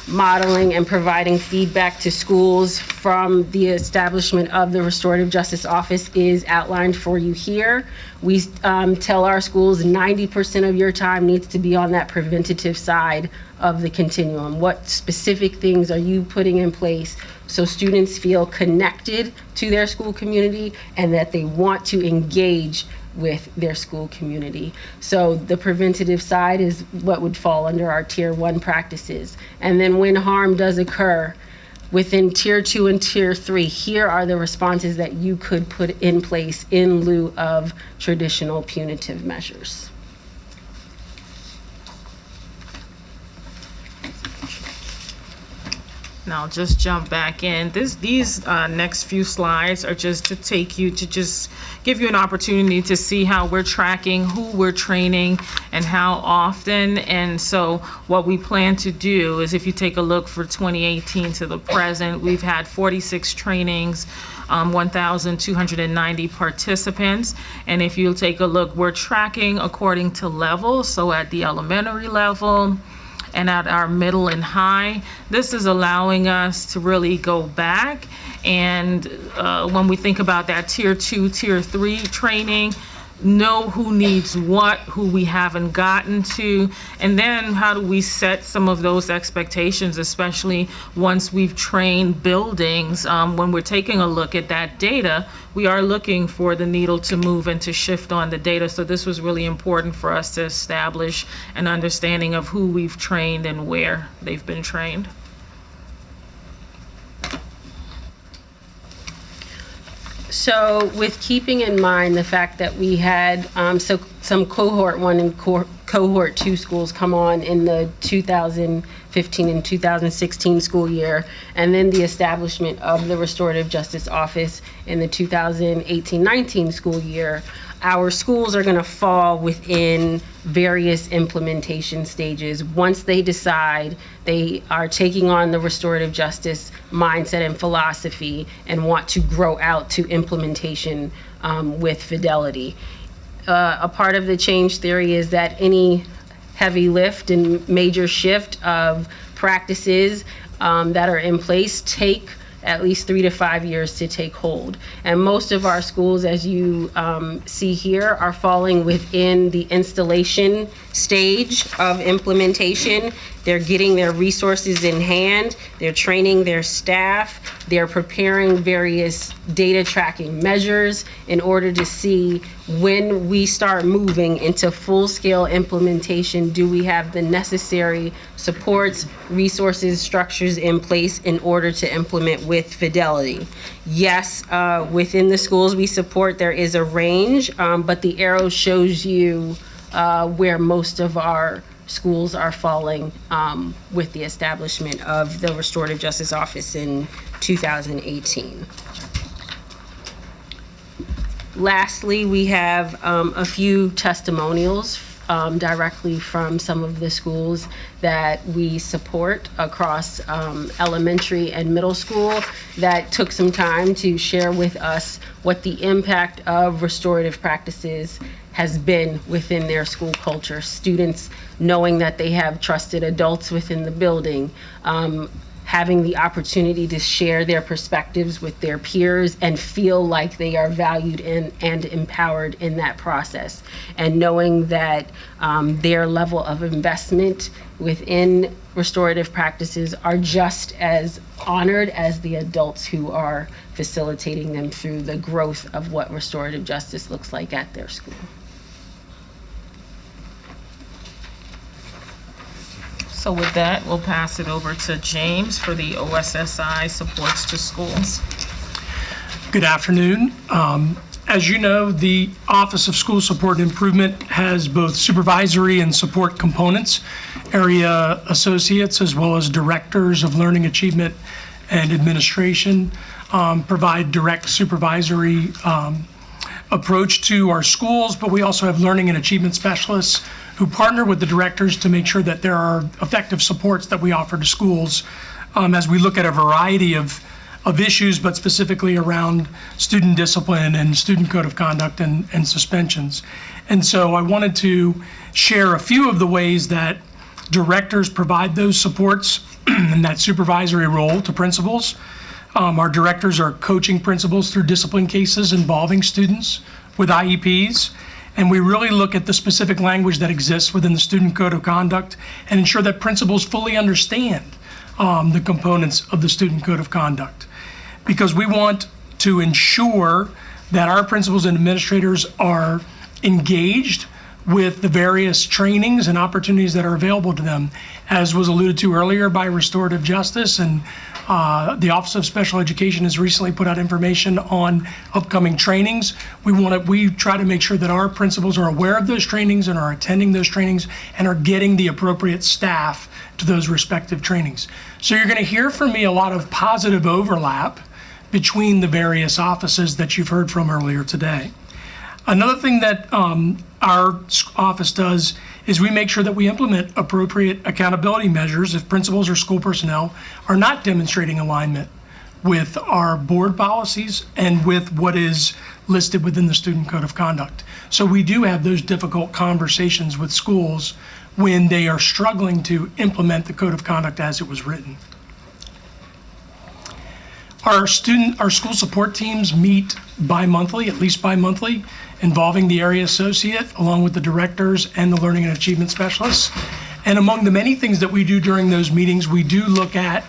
modeling, and providing feedback to schools from the establishment of the Restorative Justice Office is outlined for you here. We tell our schools 90% of your time needs to be on that preventative side of the continuum. What specific things are you putting in place so students feel connected to their school community and that they want to engage with their school community? So the preventative side is what would fall under our Tier 1 practices. And then when harm does occur within Tier 2 and Tier 3, here are the responses that you could put in place in lieu of traditional punitive measures. Now just jump back in. These next few slides are just to take you to just give you an opportunity to see how we're tracking, who we're training, and how often. And so what we plan to do is, if you take a look for 2018 to the present, we've had 46 trainings, 1,290 participants. And if you'll take a look, we're tracking according to level. So at the elementary level, and at our middle and high, this is allowing us to really go back. And when we think about that Tier 2, Tier 3 training, know who needs what, who we haven't gotten to, and then how do we set some of those expectations, especially once we've trained buildings. When we're taking a look at that data, we are looking for the needle to move and to shift on the data. So this was really important for us to establish an understanding of who we've trained and where they've been trained. So with keeping in mind the fact that we had some cohort 1 and cohort 2 schools come on in the 2015 and 2016 school year, and then the establishment of the Restorative Justice Office in the 2018-19 school year, our schools are going to fall within various implementation stages. Once they decide they are taking on the restorative justice mindset and philosophy and want to grow out to implementation with fidelity. A part of the change theory is that any heavy lift and major shift of practices that are in place take at least 3 to 5 years to take hold. And most of our schools, as you see here, are falling within the installation stage of implementation. They're getting their resources in hand, they're training their staff, they're preparing various data tracking measures in order to see when we start moving into full-scale implementation, do we have the necessary supports, resources, structures in place in order to implement with fidelity. Yes, within the schools we support, there is a range, but the arrow shows you where most of our schools are falling with the establishment of the Restorative Justice Office in 2018. Lastly, we have a few testimonials directly from some of the schools that we support across elementary and middle school that took some time to share with us what the impact of restorative practices has been within their school culture. Students knowing that they have trusted adults within the building, having the opportunity to share their perspectives with their peers and feel like they are valued and empowered in that process, and knowing that their level of investment within restorative practices are just as honored as the adults who are facilitating them through the growth of what restorative justice looks like at their school. So with that, we'll pass it over to James for the OSSI supports to schools. Good afternoon. As you know, the Office of School Support and Improvement has both supervisory and support components, area associates, as well as directors of learning achievement and administration provide direct supervisory approach to our schools, but we also have learning and achievement specialists who partner with the directors to make sure that there are effective supports that we offer to schools as we look at a variety of issues, but specifically around student discipline and student code of conduct and suspensions. And so I wanted to share a few of the ways that directors provide those supports in that supervisory role to principals. Our directors are coaching principals through discipline cases involving students with IEPs. And we really look at the specific language that exists within the student code of conduct and ensure that principals fully understand the components of the student code of conduct. Because we want to ensure that our principals and administrators are engaged with the various trainings and opportunities that are available to them. As was alluded to earlier by Restorative Justice, and the Office of Special Education has recently put out information on upcoming trainings. We try to make sure that our principals are aware of those trainings and are attending those trainings and are getting the appropriate staff to those respective trainings. So you're going to hear from me a lot of positive overlap between the various offices that you've heard from earlier today. Another thing that our office does is we make sure that we implement appropriate accountability measures if principals or school personnel are not demonstrating alignment with our board policies and with what is listed within the student code of conduct. So we do have those difficult conversations with schools when they are struggling to implement the code of conduct as it was written. Our school support teams meet bi-monthly, at least bi-monthly, involving the area associate along with the directors and the learning and achievement specialists. And among the many things that we do during those meetings, we do look at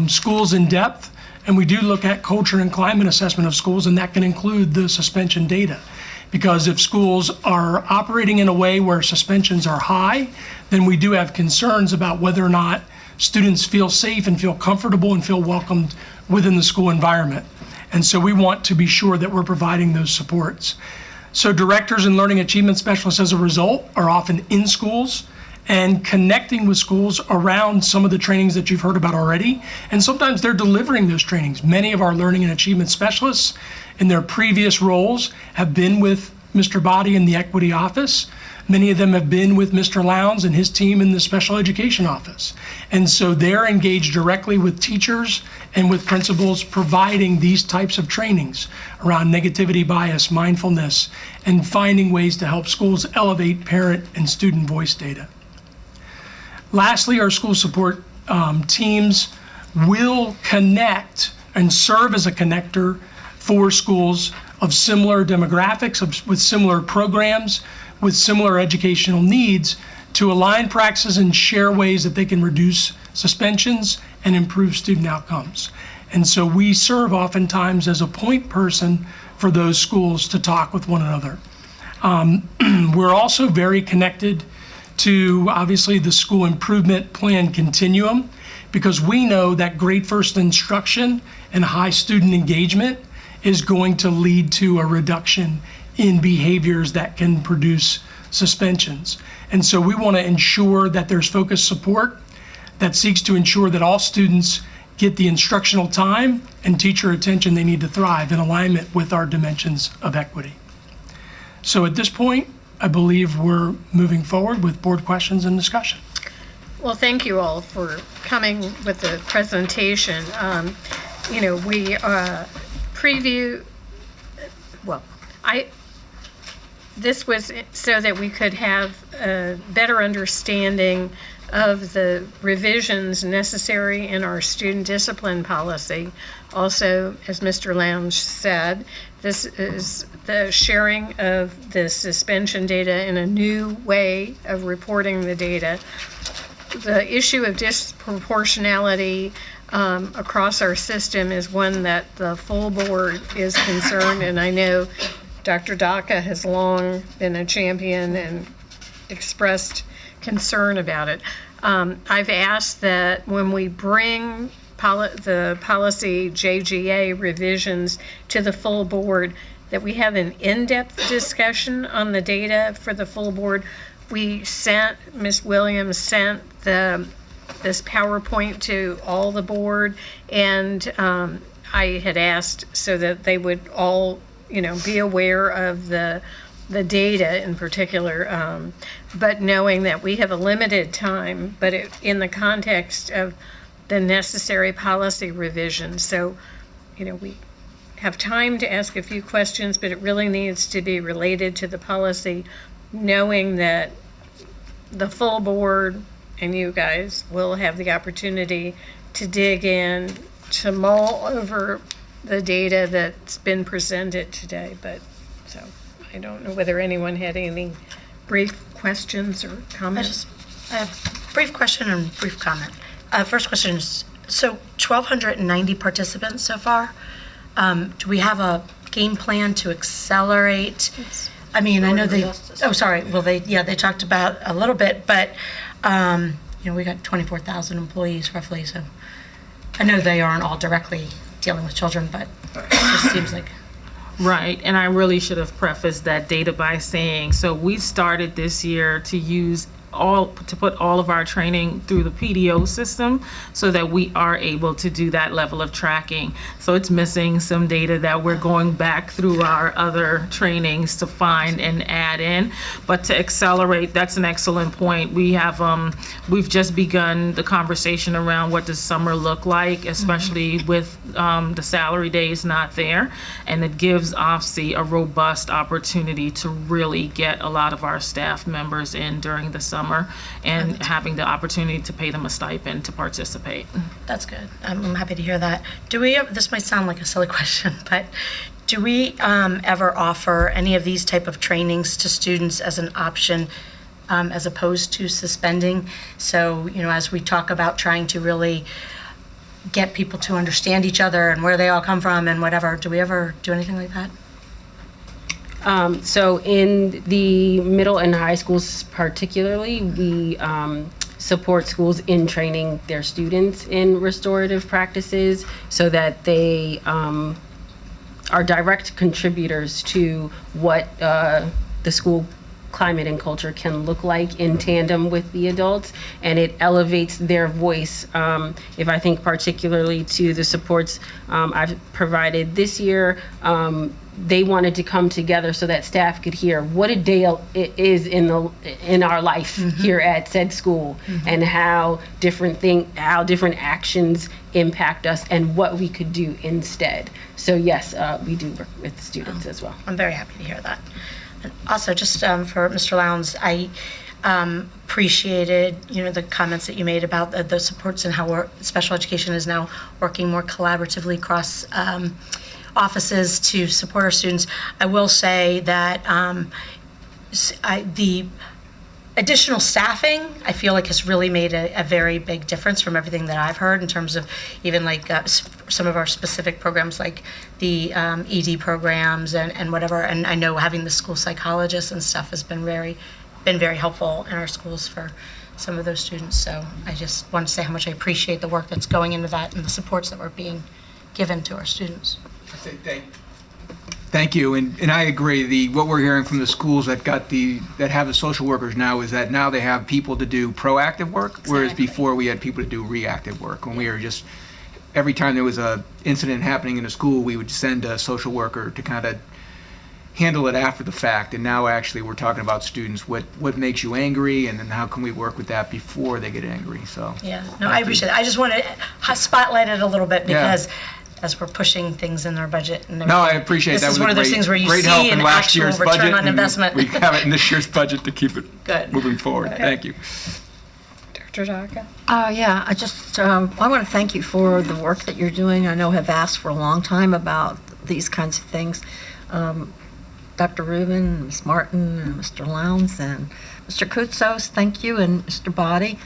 schools in depth, and we do look at culture and climate assessment of schools, and that can include the suspension data. Because if schools are operating in a way where suspensions are high, then we do have concerns about whether or not students feel safe and feel comfortable and feel welcomed within the school environment. And so we want to be sure that we're providing those supports. So directors and learning achievement specialists, as a result, are often in schools and connecting with schools around some of the trainings that you've heard about already. And sometimes they're delivering those trainings. Many of our learning and achievement specialists in their previous roles have been with Mr. Body in the equity office. Many of them have been with Mr. Lowndes and his team in the special education office. And so they're engaged directly with teachers and with principals, providing these types of trainings around negativity bias, mindfulness, and finding ways to help schools elevate parent and student voice data. Lastly, our school support teams will connect and serve as a connector for schools of similar demographics, with similar programs, with similar educational needs, to align practices and share ways that they can reduce suspensions and improve student outcomes. And so we serve oftentimes as a point person for those schools to talk with one another. We're also very connected to, obviously, the school improvement plan continuum, because we know that great first instruction and high student engagement is going to lead to a reduction in behaviors that can produce suspensions. And so we want to ensure that there's focused support that seeks to ensure that all students get the instructional time and teacher attention they need to thrive in alignment with our dimensions of equity. So at this point, I believe we're moving forward with board questions and discussion. Well, thank you all for coming with the presentation. We preview, this was so that we could have a better understanding of the revisions necessary in our student discipline policy. Also, as Mr. Lowndes said, this is the sharing of the suspension data in a new way of reporting the data. The issue of disproportionality across our system is one that the full board is concerned, and I know Dr. Daka has long been a champion and expressed concern about it. I've asked that when we bring the policy JGA revisions to the full board, that we have an in-depth discussion on the data for the full board. Ms. Williams sent this PowerPoint to all the board, and I had asked so that they would all, be aware of the data in particular, but knowing that we have a limited time, but in the context of the necessary policy revisions. So, we have time to ask a few questions, but it really needs to be related to the policy, knowing that the full board and you guys will have the opportunity to dig in, to mull over the data that's been presented today. So I don't know whether anyone had any brief questions or comments. I have a brief question and brief comment. First question is, so 1,290 participants so far. Do we have a game plan to accelerate? I mean, I know they talked about a little bit, but we got 24,000 employees roughly, so I know they aren't all directly dealing with children, but it just seems like. Right, and I really should have prefaced that data by saying, so we started this year to put all of our training through the PDO system so that we are able to do that level of tracking. So it's missing some data that we're going back through our other trainings to find and add in. But to accelerate, that's an excellent point. We've just begun the conversation around what does summer look like, especially with the salary days not there. And it gives OFSI a robust opportunity to really get a lot of our staff members in during the summer summer and having the opportunity to pay them a stipend to participate. That's good. I'm happy to hear that. This might sound like a silly question, but do we ever offer any of these type of trainings to students as an option as opposed to suspending? So, as we talk about trying to really get people to understand each other and where they all come from and whatever, do we ever do anything like that? So in the middle and high schools particularly, we support schools in training their students in restorative practices so that they are direct contributors to what the school climate and culture can look like in tandem with the adults, and it elevates their voice. If I think particularly to the supports I've provided this year, they wanted to come together so that staff could hear what a day it is in our life here at said school, and how different actions impact us and what we could do instead. So yes, we do work with students as well. I'm very happy to hear that. And also, just for Mr. Lowndes, I appreciated the comments that you made about the supports and how special education is now working more collaboratively across offices to support our students. I will say that the additional staffing, I feel like, has really made a very big difference from everything that I've heard in terms of even like some of our specific programs like the ED programs and whatever. And I know having the school psychologists and stuff has been very helpful in our schools for some of those students. So I just want to say how much I appreciate the work that's going into that and the supports that were being given to our students. Thank you, and I agree. What we're hearing from the schools that have the social workers now is that now they have people to do proactive work, whereas before we had people to do reactive work. When we were just, every time there was a incident happening in a school, we would send a social worker to kind of handle it after the fact. And now actually we're talking about students, what makes you angry, and then how can we work with that before they get angry. So yeah, no, I appreciate it. I just want to spotlight it a little bit because as we're pushing things in our budget. And no, I appreciate that. This is one of those things where you see an actual return on investment. We have it in this year's budget to keep it good moving forward. Okay. Thank you. Dr. Daka? Yeah, I just I want to thank you for the work that you're doing. I know have asked for a long time about these kinds of things. Dr. Rubin, Ms. Martin, and Mr. Lowndes, and Mr. Koutsos, thank you, and Mr. Body.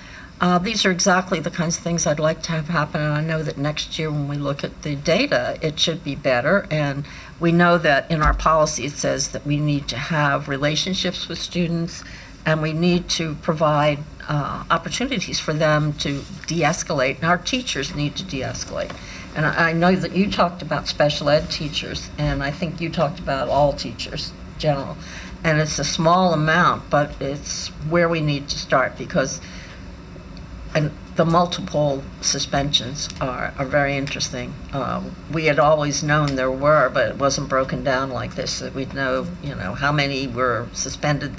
These are exactly the kinds of things I'd like to have happen, and I know that next year when we look at the data, it should be better. And we know that in our policy it says that we need to have relationships with students, and we need to provide opportunities for them to de-escalate, and our teachers need to de-escalate. And I know that you talked about special ed teachers, and I think you talked about all teachers in general. And it's a small amount, but it's where we need to start, because the multiple suspensions are very interesting. We had always known there were, but it wasn't broken down like this, that we'd know, how many were suspended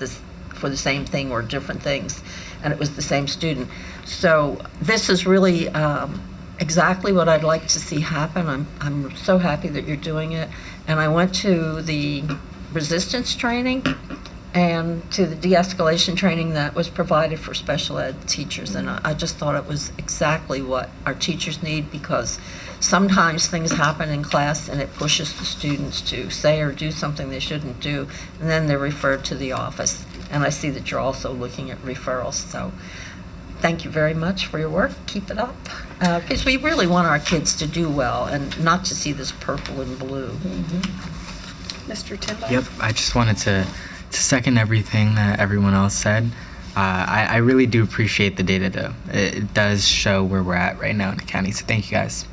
for the same thing or different things, and it was the same student. So this is really exactly what I'd like to see happen. I'm so happy that you're doing it. And I went to the resistance training and to the de-escalation training that was provided for special ed teachers, and I just thought it was exactly what our teachers need, because sometimes things happen in class and it pushes the students to say or do something they shouldn't do, and then they're referred to the office. And I see that you're also looking at referrals, so thank you very much for your work. Keep it up, because we really want our kids to do well and not to see this purple and blue. Mr. Timbo? Yep, I just wanted to second everything that everyone else said. I really do appreciate the data, though. It does show where we're at right now in the county, so thank you guys.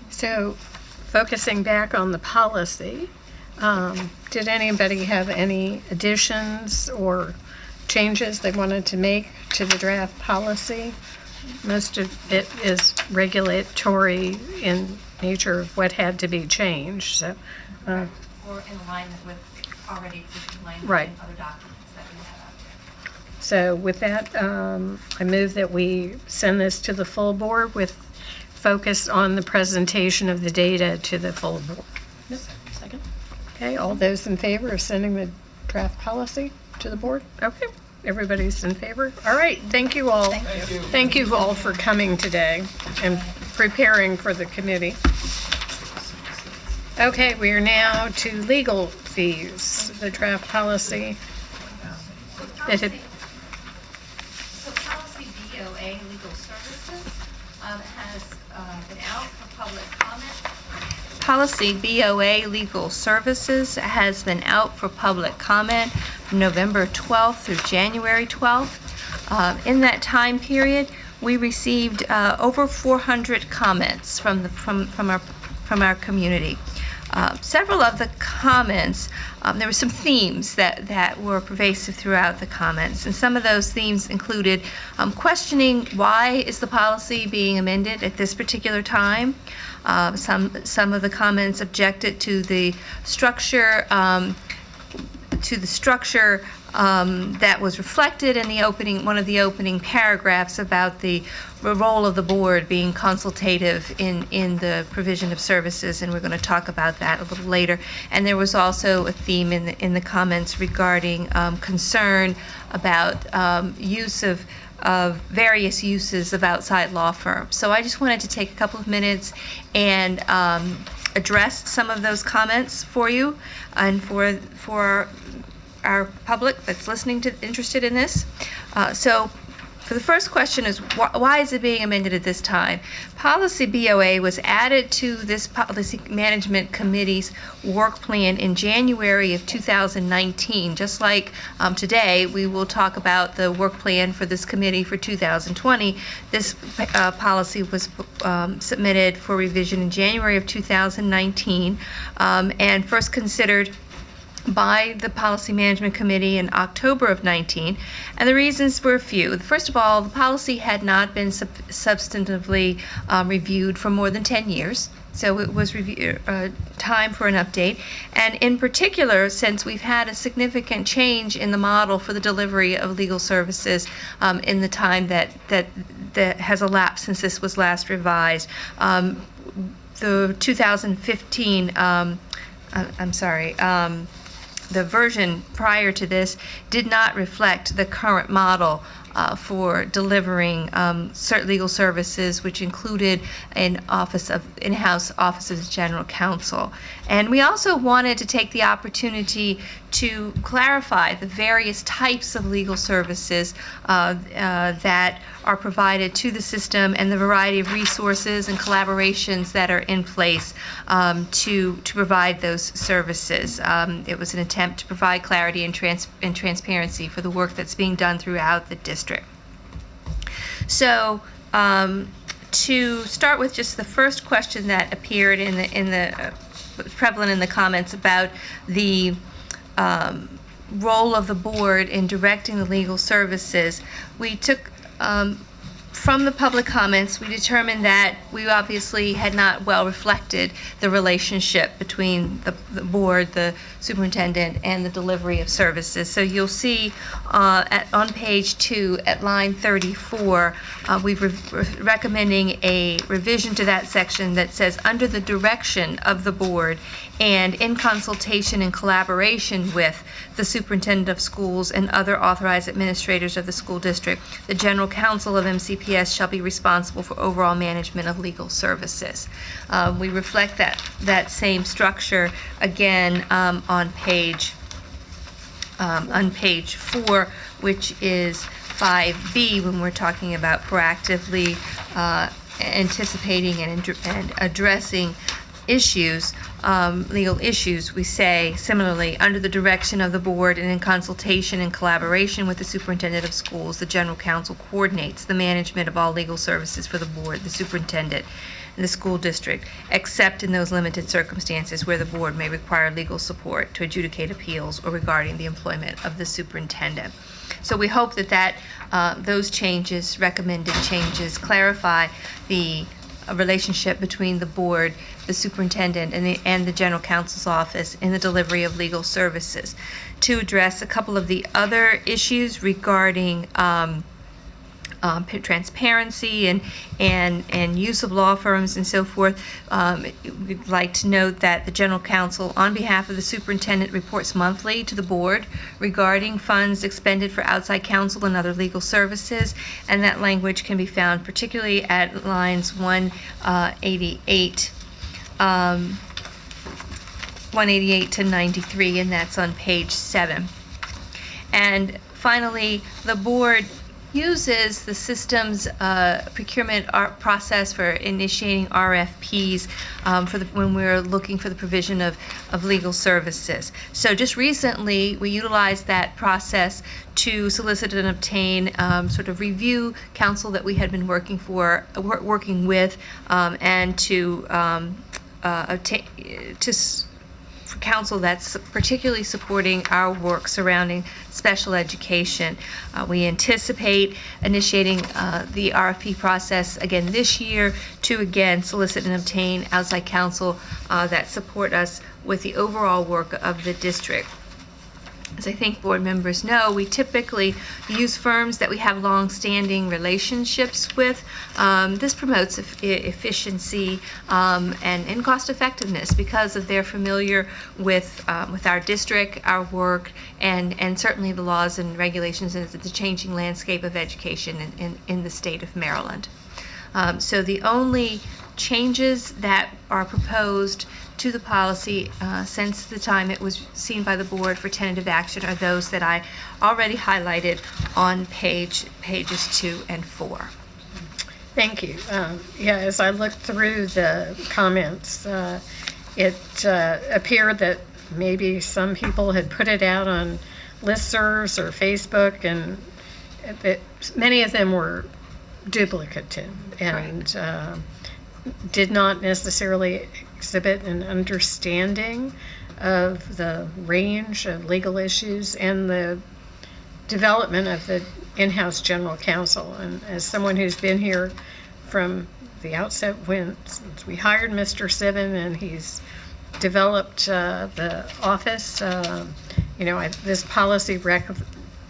So, focusing back on the policy, did anybody have any additions or changes they wanted to make to the draft policy? Most of it is regulatory in nature of what had to be changed, so. Or in alignment with already existing language Right. and other documents that we have out there. So with that, I move that we send this to the full board with focus on the presentation of the data to the full board. Second. Okay, all those in favor of sending the draft policy to the board? Okay, Everybody's in favor? All right, thank you all. Thank you all for coming today and preparing for the committee. Okay, we are now to legal fees, the draft policy that had. So policy BOA, legal services, has been out for public comment. Policy BOA, legal services, has been out for public comment from November 12th through January 12th. In that time period, we received over 400 comments from our community. Several of the comments, there were some themes that were pervasive throughout the comments, and some of those themes included questioning why is the policy being amended at this particular time. Some of the comments objected to the structure, that was reflected in the opening, one of the opening paragraphs about the role of the board being consultative in the provision of services, and we're going to talk about that a little later. And there was also a theme in the comments regarding concern about use of various uses of outside law firms. So I just wanted to take a couple of minutes and address some of those comments for you and for our public that's listening to, interested in this. So for the first question is, why is it being amended at this time? Policy BOA was added to this Policy Management Committee's work plan in January of 2019. Just like today, we will talk about the work plan for this committee for 2020. This policy was submitted for revision in January of 2019 and first considered by the Policy Management Committee in October of 19, and the reasons were a few. First of all, the policy had not been substantively reviewed for more than 10 years, so it was time for an update. And in particular, since we've had a significant change in the model for the delivery of legal services in the time that has elapsed since this was last revised. The 2015, the version prior to this did not reflect the current model for delivering certain legal services, which included an in-house office of general counsel. And we also wanted to take the opportunity to clarify the various types of legal services that are provided to the system and the variety of resources and collaborations that are in place to provide those services. It was an attempt to provide clarity and transparency for the work that's being done throughout the district. So to start with just the first question that appeared prevalent in the comments about the role of the board in directing the legal services, we took from the public comments, we determined that we obviously had not well reflected the relationship between the board, the superintendent, and the delivery of services. So you'll see on page 2 at line 34, we're recommending a revision to that section that says, under the direction of the board and in consultation and collaboration with the superintendent of schools and other authorized administrators of the school district, the general counsel of MCPS shall be responsible for overall management of legal services. We reflect that same structure again on page 4, which is 5B, when we're talking about proactively anticipating and addressing issues, legal issues. We say similarly, under the direction of the board and in consultation and collaboration with the superintendent of schools, the general counsel coordinates the management of all legal services for the board, the superintendent, and the school district, except in those limited circumstances where the board may require legal support to adjudicate appeals or regarding the employment of the superintendent. So we hope that those changes, recommended changes, clarify the relationship between the board, the superintendent, and the general counsel's office in the delivery of legal services. To address a couple of the other issues regarding transparency and use of law firms and so forth. We'd like to note that the General Counsel, on behalf of the Superintendent, reports monthly to the Board regarding funds expended for outside counsel and other legal services, and that language can be found particularly at lines 188 to 93, and that's on page 7. And finally, the Board uses the system's procurement process for initiating RFPs when we're looking for the provision of legal services. So just recently, we utilized that process to solicit and obtain sort of review counsel that we had been working with, and to obtain for counsel that's particularly supporting our work surrounding special education. We anticipate initiating the RFP process again this year to again solicit and obtain outside counsel that support us with the overall work of the district. As I think board members know, we typically use firms that we have long-standing relationships with. This promotes efficiency and cost-effectiveness because of they're familiar with our district, our work, and certainly the laws and regulations and the changing landscape of education in the state of Maryland. So the only changes that are proposed to the policy since the time it was seen by the board for tentative action are those that I already highlighted on pages 2 and 4. Thank you. Yeah, as I looked through the comments, it appeared that maybe some people had put it out on listservs or Facebook, and many of them were duplicative and did not necessarily exhibit an understanding of the range of legal issues and the development of the in-house general counsel. And as someone who's been here from the outset, since we hired Mr. Sivan and he's developed the office, this policy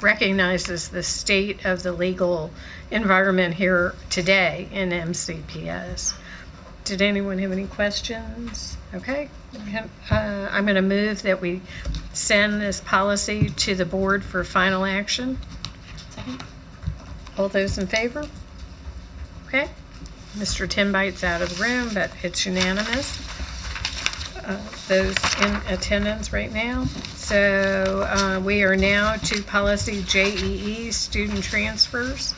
recognizes the state of the legal environment here today in MCPS. Did anyone have any questions? Okay. I'm going to move that we send this policy to the board for final action. Second. All those in favor? Okay. Mr. Timbite's out of the room, but it's unanimous. Those in attendance right now. So we are now to policy JEE, student transfers.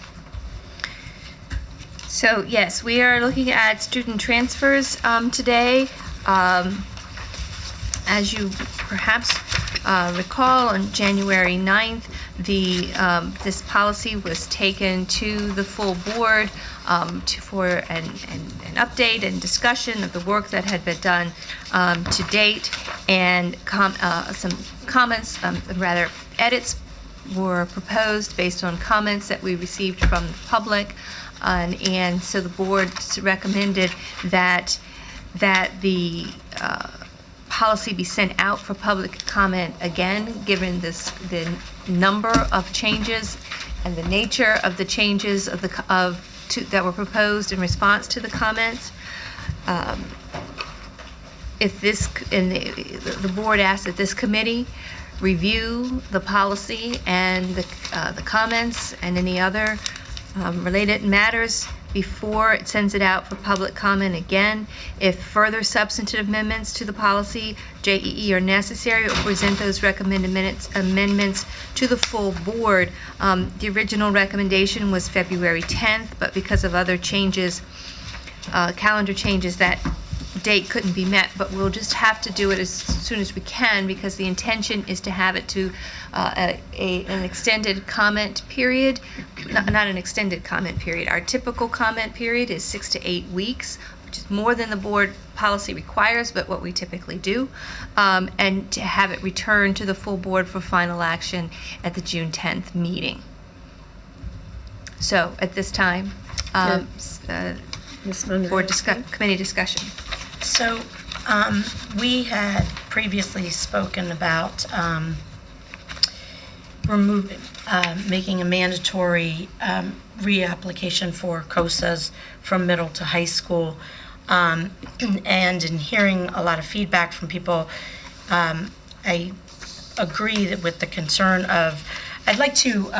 So yes, we are looking at student transfers today. As you perhaps recall, on January 9th, this policy was taken to the full board for an update and discussion of the work that had been done to date, and some comments, rather edits, were proposed based on comments that we received from the public. And so the board recommended that the policy be sent out for public comment again, given the number of changes and the nature of the changes that were proposed in response to the comments. The board asked that this committee review the policy and the comments and any other related matters before it sends it out for public comment again. If further substantive amendments to the policy, JEE, are necessary, or present those recommended amendments to the full board. The original recommendation was February 10th, but because of other changes, calendar changes, that date couldn't be met, but we'll just have to do it as soon as we can, because the intention is to have it to an extended comment period, not an extended comment period. Our typical comment period is 6 to 8 weeks, which is more than the board policy requires, but what we typically do, and to have it returned to the full board for final action at the June 10th meeting. So at this time, board committee discussion. So we had previously spoken about making a mandatory reapplication for COSAs from middle to high school. And in hearing a lot of feedback from people, I agree that with the concern of, I'd like to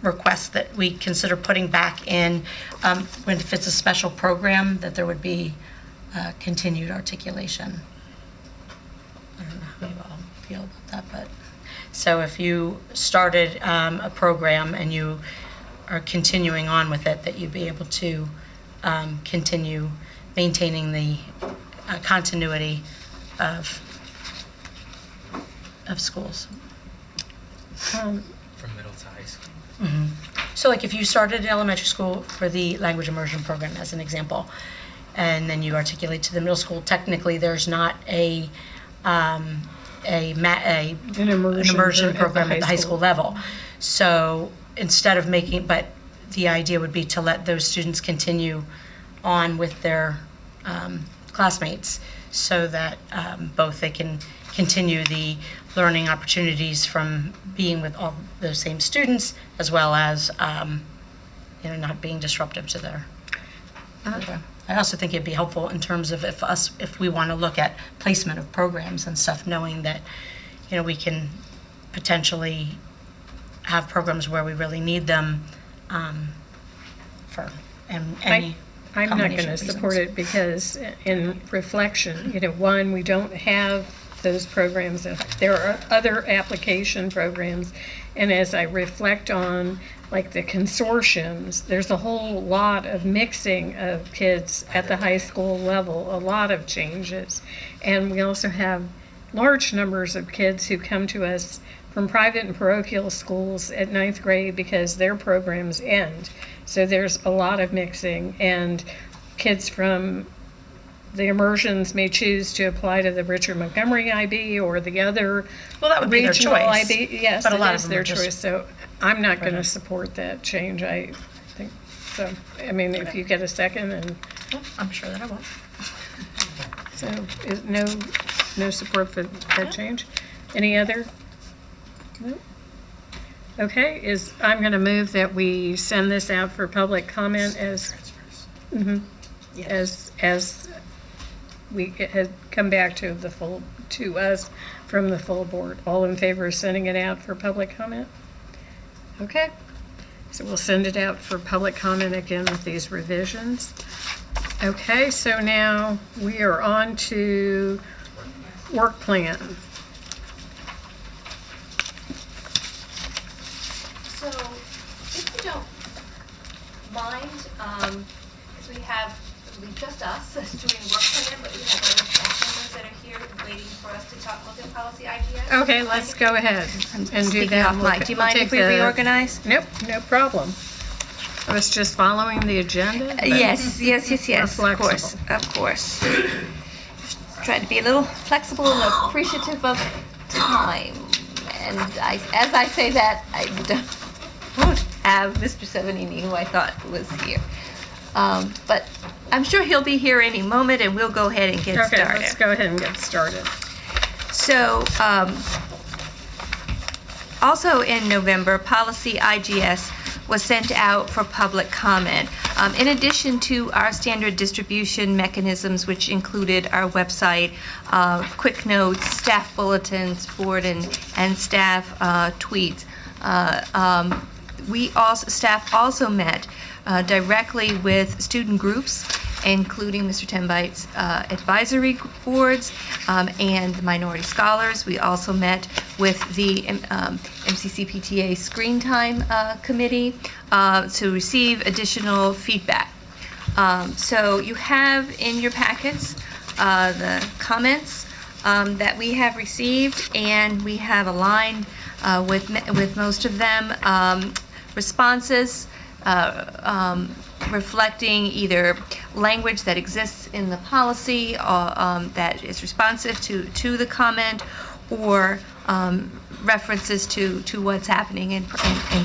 request that we consider putting back in, when if it's a special program, that there would be continued articulation. I don't know how you all feel about that, but, so if you started a program and you are continuing on with it, that you'd be able to continue maintaining the continuity of schools. From middle to high school. Mhm. So like if you started in elementary school for the language immersion program as an example, and then you articulate to the middle school, technically there's not an immersion program at the high school level. So instead of making, but the idea would be to let those students continue on with their classmates so that both they can continue the learning opportunities from being with all those same students, as well as not being disruptive to their. I also think it'd be helpful in terms of if we want to look at placement of programs and stuff, knowing that we can potentially have programs where we really need them for any. I'm not going to support it because in reflection, one, we don't have those programs. There are other application programs, and as I reflect on like the consortiums, there's a whole lot of mixing of kids at the high school level, a lot of changes. And we also have large numbers of kids who come to us from private and parochial schools at 9th grade because their programs end. So there's a lot of mixing, and kids from the immersions may choose to apply to the Richard Montgomery IB or the other that would be their regional choice. IB. Yes, but a lot it is of them their are just choice. So I'm not going to support that change. I think so. I mean, if you get a second, and I'm sure that I will. So no support for that change. Any other? No. Okay. I'm going to move that we send this out for public comment as we had come back to us from the full board. All in favor of sending it out for public comment? Okay. So we'll send it out for public comment again with these revisions. Okay, so now we are on to work plan. So, if you don't mind, because we have just us doing work plan, but we have other staff members that are here waiting for us to look at policy ideas. Okay, let's go ahead and do Speaking that. off mic, do you mind if we reorganize? Nope, no problem. I was just following the agenda. but Yes, we're of course, flexible. Just try to be a little flexible and appreciative of time. And as I say that, I don't have Mr. Savanini, who I thought was here. But I'm sure he'll be here any moment, and we'll go ahead and get started. Okay, let's go ahead and get started. So, also in November, Policy IGS was sent out for public comment. In addition to our standard distribution mechanisms, which included our website, quick notes, staff bulletins, board and staff tweets, staff also met directly with student groups, including Mr. Tenbite's advisory boards and the minority scholars. We also met with the MCCPTA Screen Time Committee to receive additional feedback. So you have in your packets the comments that we have received, and we have aligned with most of them. Responses reflecting either language that exists in the policy that is responsive to the comment, or references to what's happening in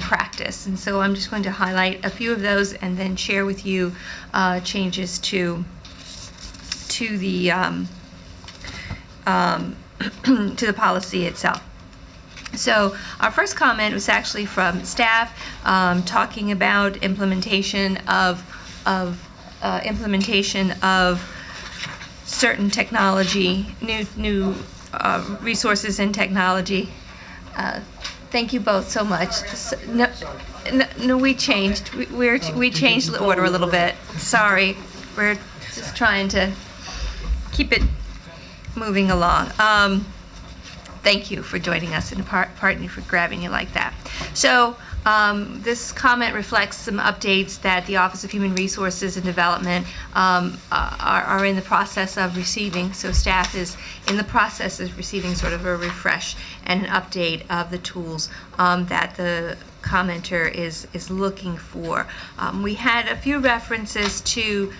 practice. And so I'm just going to highlight a few of those and then share with you changes to the to the policy itself. So our first comment was actually from staff, talking about implementation of certain technology, new resources in technology. Thank you both so much. No, we changed. We changed the order a little bit. Sorry, we're just trying to keep it moving along. Thank you for joining us, and pardon you for grabbing you like that. So this comment reflects some updates that the Office of Human Resources and Development are in the process of receiving. So staff is in the process of receiving sort of a refresh and an update of the tools that the commenter is looking for. We had a few references to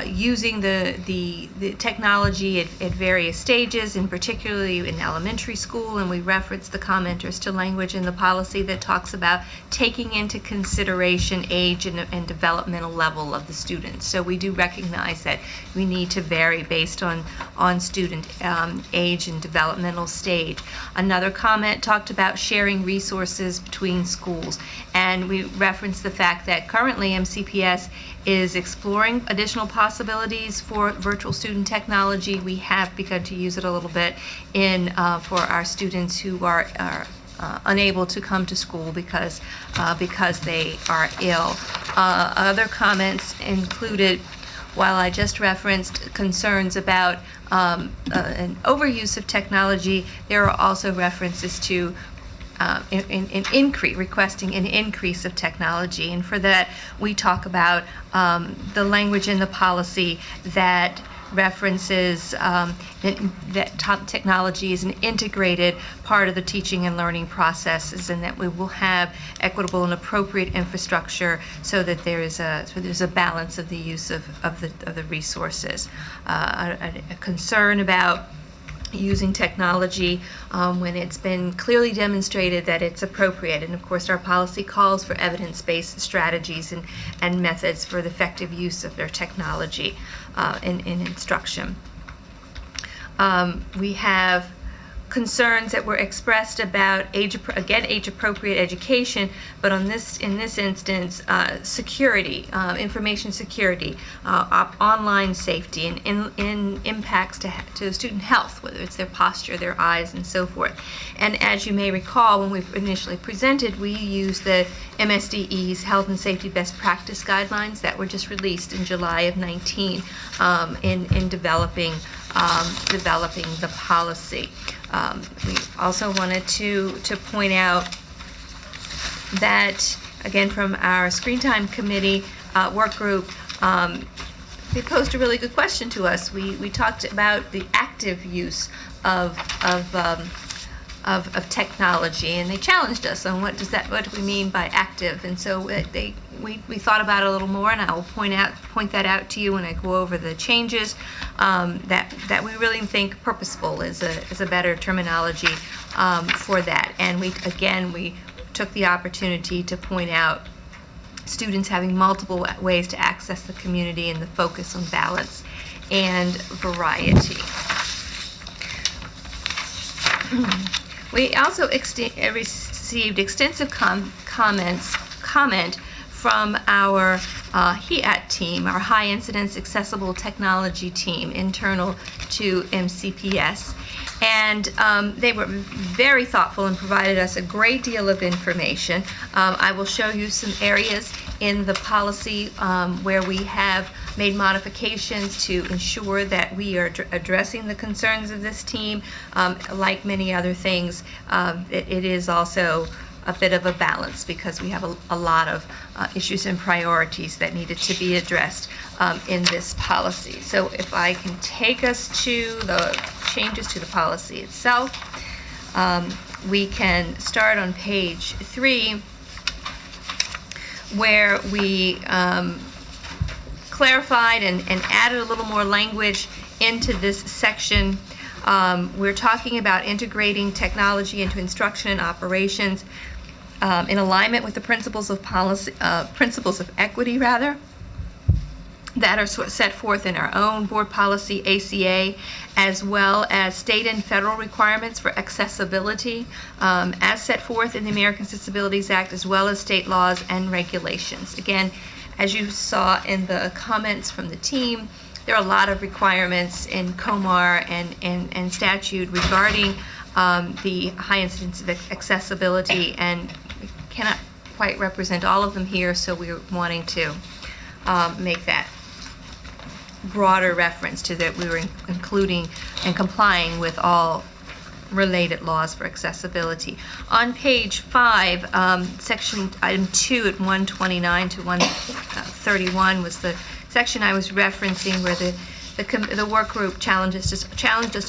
using the technology at various stages, and particularly in elementary school, and we referenced the commenters to language in the policy that talks about taking into consideration age and developmental level of the students. So we do recognize that we need to vary based on student age and developmental stage. Another comment talked about sharing resources between schools, and we referenced the fact that currently MCPS is exploring additional possibilities for virtual student technology. We have begun to use it a little bit for our students who are unable to come to school because they are ill. Other comments included, while I just referenced concerns about an overuse of technology, there are also references to requesting an increase of technology. And for that, we talk about the language in the policy that references that technology is an integrated part of the teaching and learning processes, and that we will have equitable and appropriate infrastructure so that there's a balance of the use of the resources. A concern about using technology when it's been clearly demonstrated that it's appropriate. And of course, our policy calls for evidence-based strategies and methods for the effective use of their technology in instruction. We have concerns that were expressed about age-appropriate education, but in this instance, security, information security, online safety, and in impacts to student health, whether it's their posture, their eyes, and so forth. And as you may recall, when we initially presented, we used the MSDE's Health and Safety Best Practice Guidelines that were just released in July of 19 in developing the policy. We also wanted to point out that, again, from our Screen Time Committee work group, they posed a really good question to us. We talked about the active use of technology, and they challenged us on what do we mean by active. And so we thought about it a little more, and I will point that out to you when I go over the changes. That we really think purposeful is a better terminology for that. And we took the opportunity to point out students having multiple ways to access the community and the focus on balance and variety. We also received extensive comment from our HIAT team, our High Incidence Accessible Technology team, internal to MCPS. And they were very thoughtful and provided us a great deal of information. I will show you some areas in the policy where we have made modifications to ensure that we are addressing the concerns of this team. Like many other things, it is also a bit of a balance because we have a lot of issues and priorities that needed to be addressed in this policy. So if I can take us to the changes to the policy itself, we can start on page 3, where we clarified and added a little more language into this section. We're talking about integrating technology into instruction and operations in alignment with the principles of equity, that are set forth in our own board policy, ACA, as well as state and federal requirements for accessibility as set forth in the Americans with Disabilities Act, as well as state laws and regulations. Again, as you saw in the comments from the team, there are a lot of requirements in COMAR and statute regarding the high incidence of accessibility, and we cannot quite represent all of them here, so we're wanting to make that broader reference to that we were including and complying with all related laws for accessibility. On page 5, section item 2 at 129 to 131 was the section I was referencing, where the work group challenged us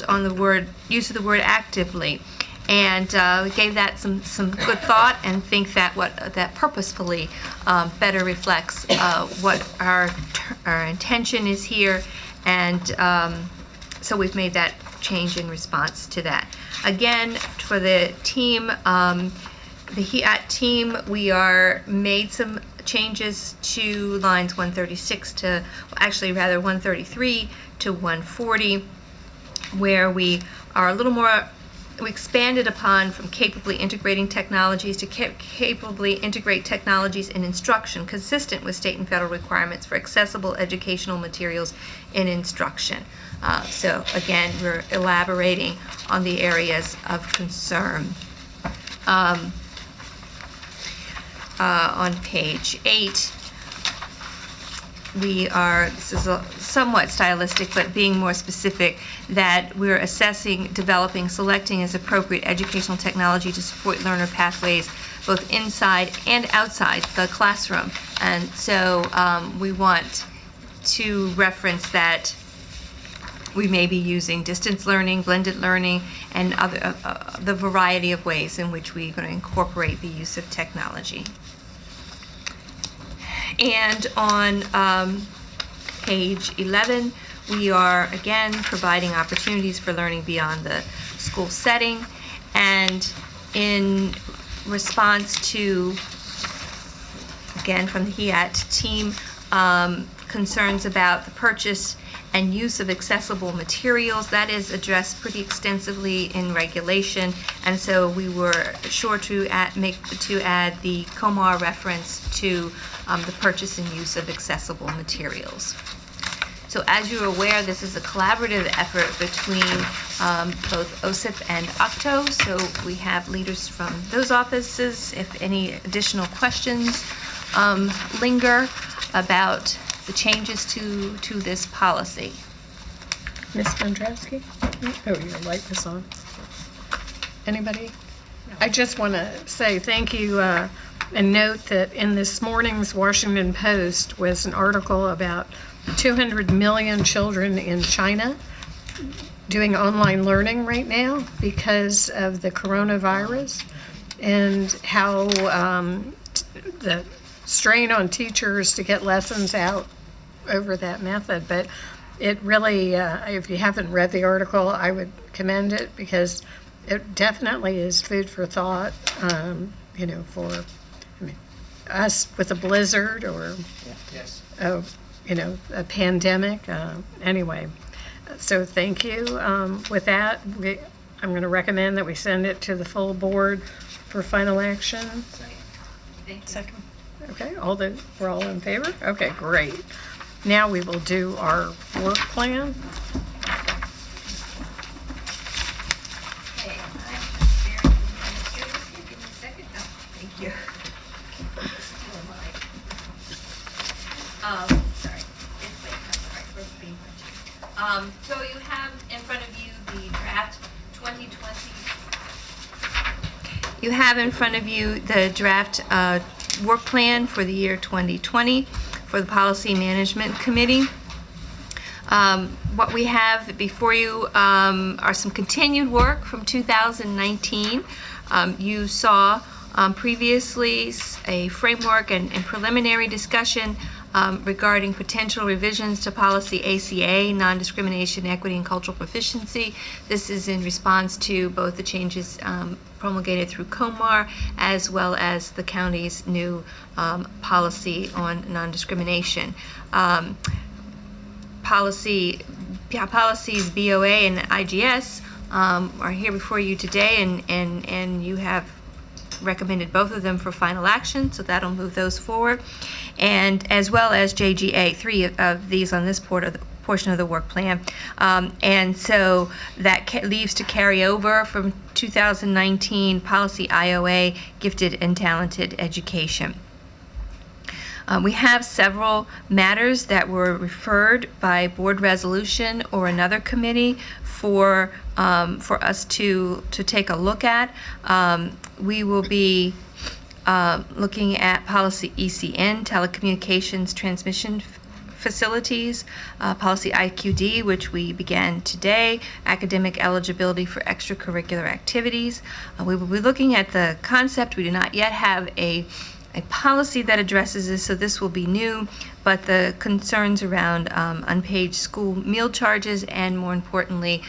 on the use of the word actively, and we gave that some good thought, and think that that purposefully better reflects what our intention is here, and so we've made that change in response to that. Again, for the team, the HEAT team, we made some changes to lines 136 to, actually rather 133 to 140, where we are a little more, we expanded upon from capably integrating technologies to capably integrate technologies in instruction consistent with state and federal requirements for accessible educational materials in instruction. So again, we're elaborating on the areas of concern. On page 8, this is somewhat stylistic, but being more specific, that we're assessing, developing, selecting as appropriate educational technology to support learner pathways both inside and outside the classroom. And so we want to reference that we may be using distance learning, blended learning, and other the variety of ways in which we're going to incorporate the use of technology. And on page 11, we are again providing opportunities for learning beyond the school setting, and in response to, again from the HEAT team, concerns about the purchase and use of accessible materials. That is addressed pretty extensively in regulation, and so we were sure to add the COMAR reference to the purchase and use of accessible materials. So as you're aware, this is a collaborative effort between both OSIP and OCTO, so we have leaders from those offices. If any additional questions linger about the changes to this policy. Ms. Mondrowski? Oh, your light was on. Anybody? I just want to say thank you and note that in this morning's Washington Post was an article about 200 million children in China doing online learning right now because of the coronavirus, and how the strain on teachers to get lessons out over that method. But it really, if you haven't read the article, I would commend it, because it definitely is food for thought, for us with a blizzard or a pandemic. Anyway, so thank you. With that, I'm going to recommend that we send it to the full board for final action. Second. Okay, we're all in favor? Okay, great. Now we will do our work plan. Okay, give me a second. Oh, thank you. Sorry. It's late. I'm sorry for being much. So you have in front of you the draft 2020. You have in front of you the draft work plan for the year 2020 for the Policy Management Committee. What we have before you are some continued work from 2019. You saw previously a framework and preliminary discussion regarding potential revisions to policy ACA, non-discrimination, equity, and cultural proficiency. This is in response to both the changes promulgated through COMAR as well as the county's new policy on non-discrimination. policies BOA and IGS are here before you today, and you have recommended both of them for final action, so that'll move those forward. And as well as JGA, 3 of these on this portion of the work plan. And so that leaves to carry over from 2019 policy IOA, gifted and talented education. We have several matters that were referred by board resolution or another committee for us to take a look at. We will be looking at policy ECN, telecommunications transmission facilities, policy IQD, which we began today, academic eligibility for extracurricular activities. We will be looking at the concept. We do not yet have a policy that addresses this, so this will be new, but the concerns around unpaid school meal charges and, more importantly,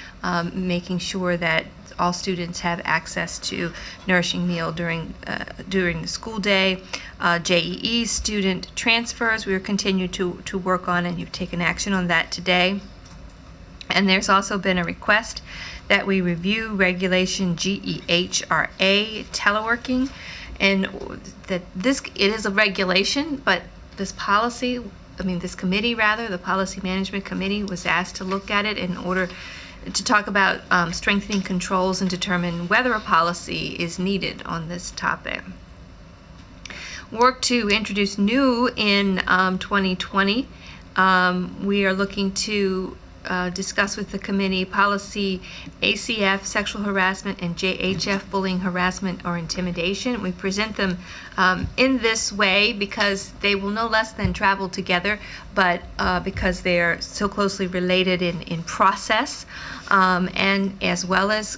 making sure that all students have access to nourishing meal during the school day. JEE, student transfers, we will continue to work on, and you've taken action on that today. And there's also been a request that we review regulation GEHRA, teleworking, and that it is a regulation, but this committee, the Policy Management Committee, was asked to look at it in order to talk about strengthening controls and determine whether a policy is needed on this topic. Work to introduce new in 2020. We are looking to discuss with the committee policy ACF, sexual harassment, and JHF, bullying, harassment, or intimidation. We present them in this way because they will no less than travel together, but because they are so closely related in process and as well as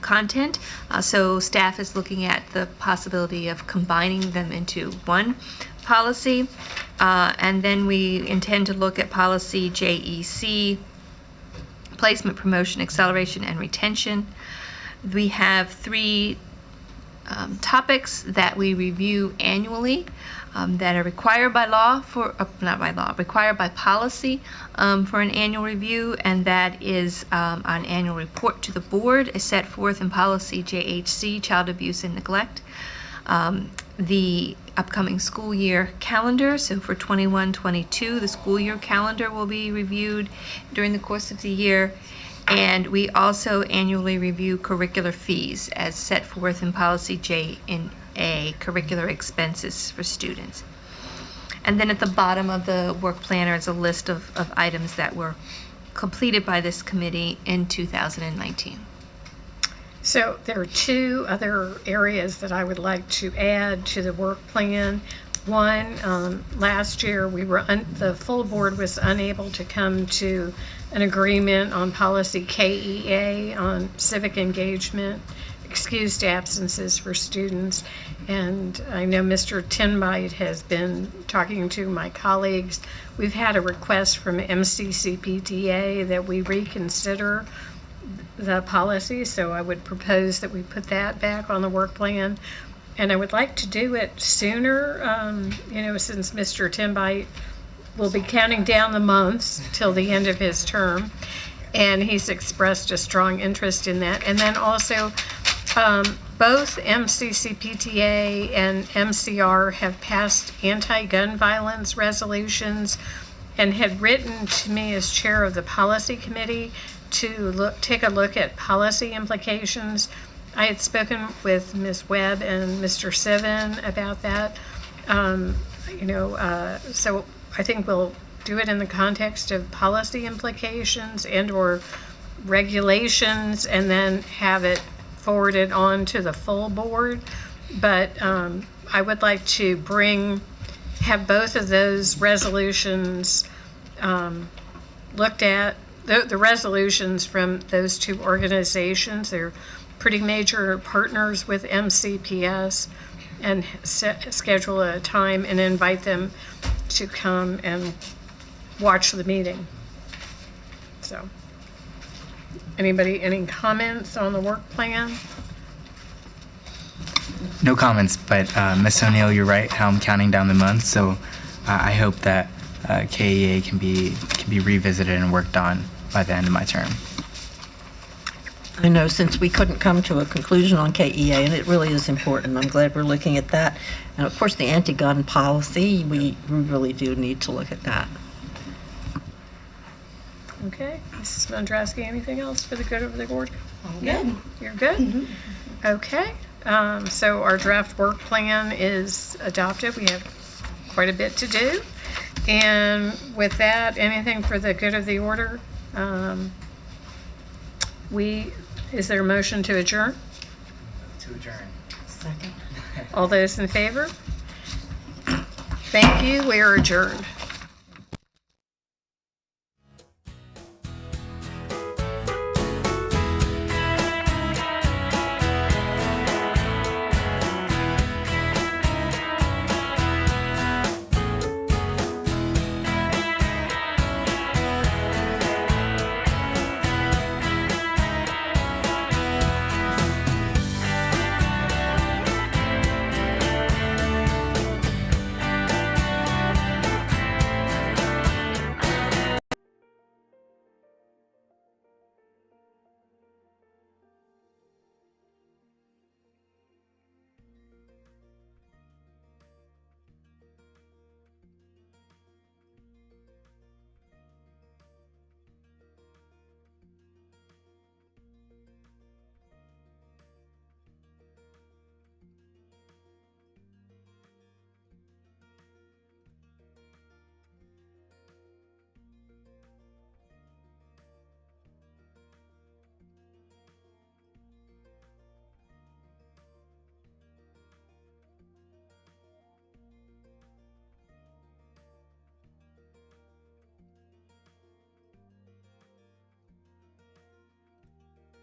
content. So staff is looking at the possibility of combining them into one policy. And then we intend to look at policy JEC, placement, promotion, acceleration, and retention. We have 3 topics that we review annually that are required by law required by policy for an annual review, and that is an annual report to the board is set forth in policy JHC, child abuse and neglect. The upcoming school year calendar, so for 21-22, the school year calendar will be reviewed during the course of the year. And we also annually review curricular fees as set forth in policy J&A, curricular expenses for students. And then at the bottom of the work planner is a list of items that were completed by this committee in 2019. So there are 2 other areas that I would like to add to the work plan. One, last year the full board was unable to come to an agreement on policy KEA on civic engagement, excused absences for students. And I know Mr. Tinbite has been talking to my colleagues. We've had a request from MCCPTA that we reconsider the policy, so I would propose that we put that back on the work plan. And I would like to do it sooner, since Mr. Tinbite will be counting down the months till the end of his term, and he's expressed a strong interest in that. And then also, both MCCPTA and MCR have passed anti-gun violence resolutions and had written to me as chair of the policy committee to take a look at policy implications. I had spoken with Ms. Webb and Mr. Sivan about that. So I think we'll do it in the context of policy implications and or regulations, and then have it forwarded on to the full board. But I would like to have both of those resolutions looked at. The resolutions from those 2 organizations, they're pretty major partners with MCPS, and schedule a time and invite them to come and watch the meeting. So, any comments on the work plan? No comments, but Ms. O'Neill, you're right how I'm counting down the months, so I hope that KEA can be revisited and worked on by the end of my term. I know since we couldn't come to a conclusion on KEA, and it really is important, I'm glad we're looking at that. And of course, the anti-gun policy, we really do need to look at that. Okay, Mrs. Mondrowski, anything else for the good of the board? Good. You're good? Okay, so our draft work plan is adopted. We have quite a bit to do. And with that, anything for the good of the order? Is there a motion to adjourn? To adjourn. Second. All those in favor? Thank you, we are adjourned.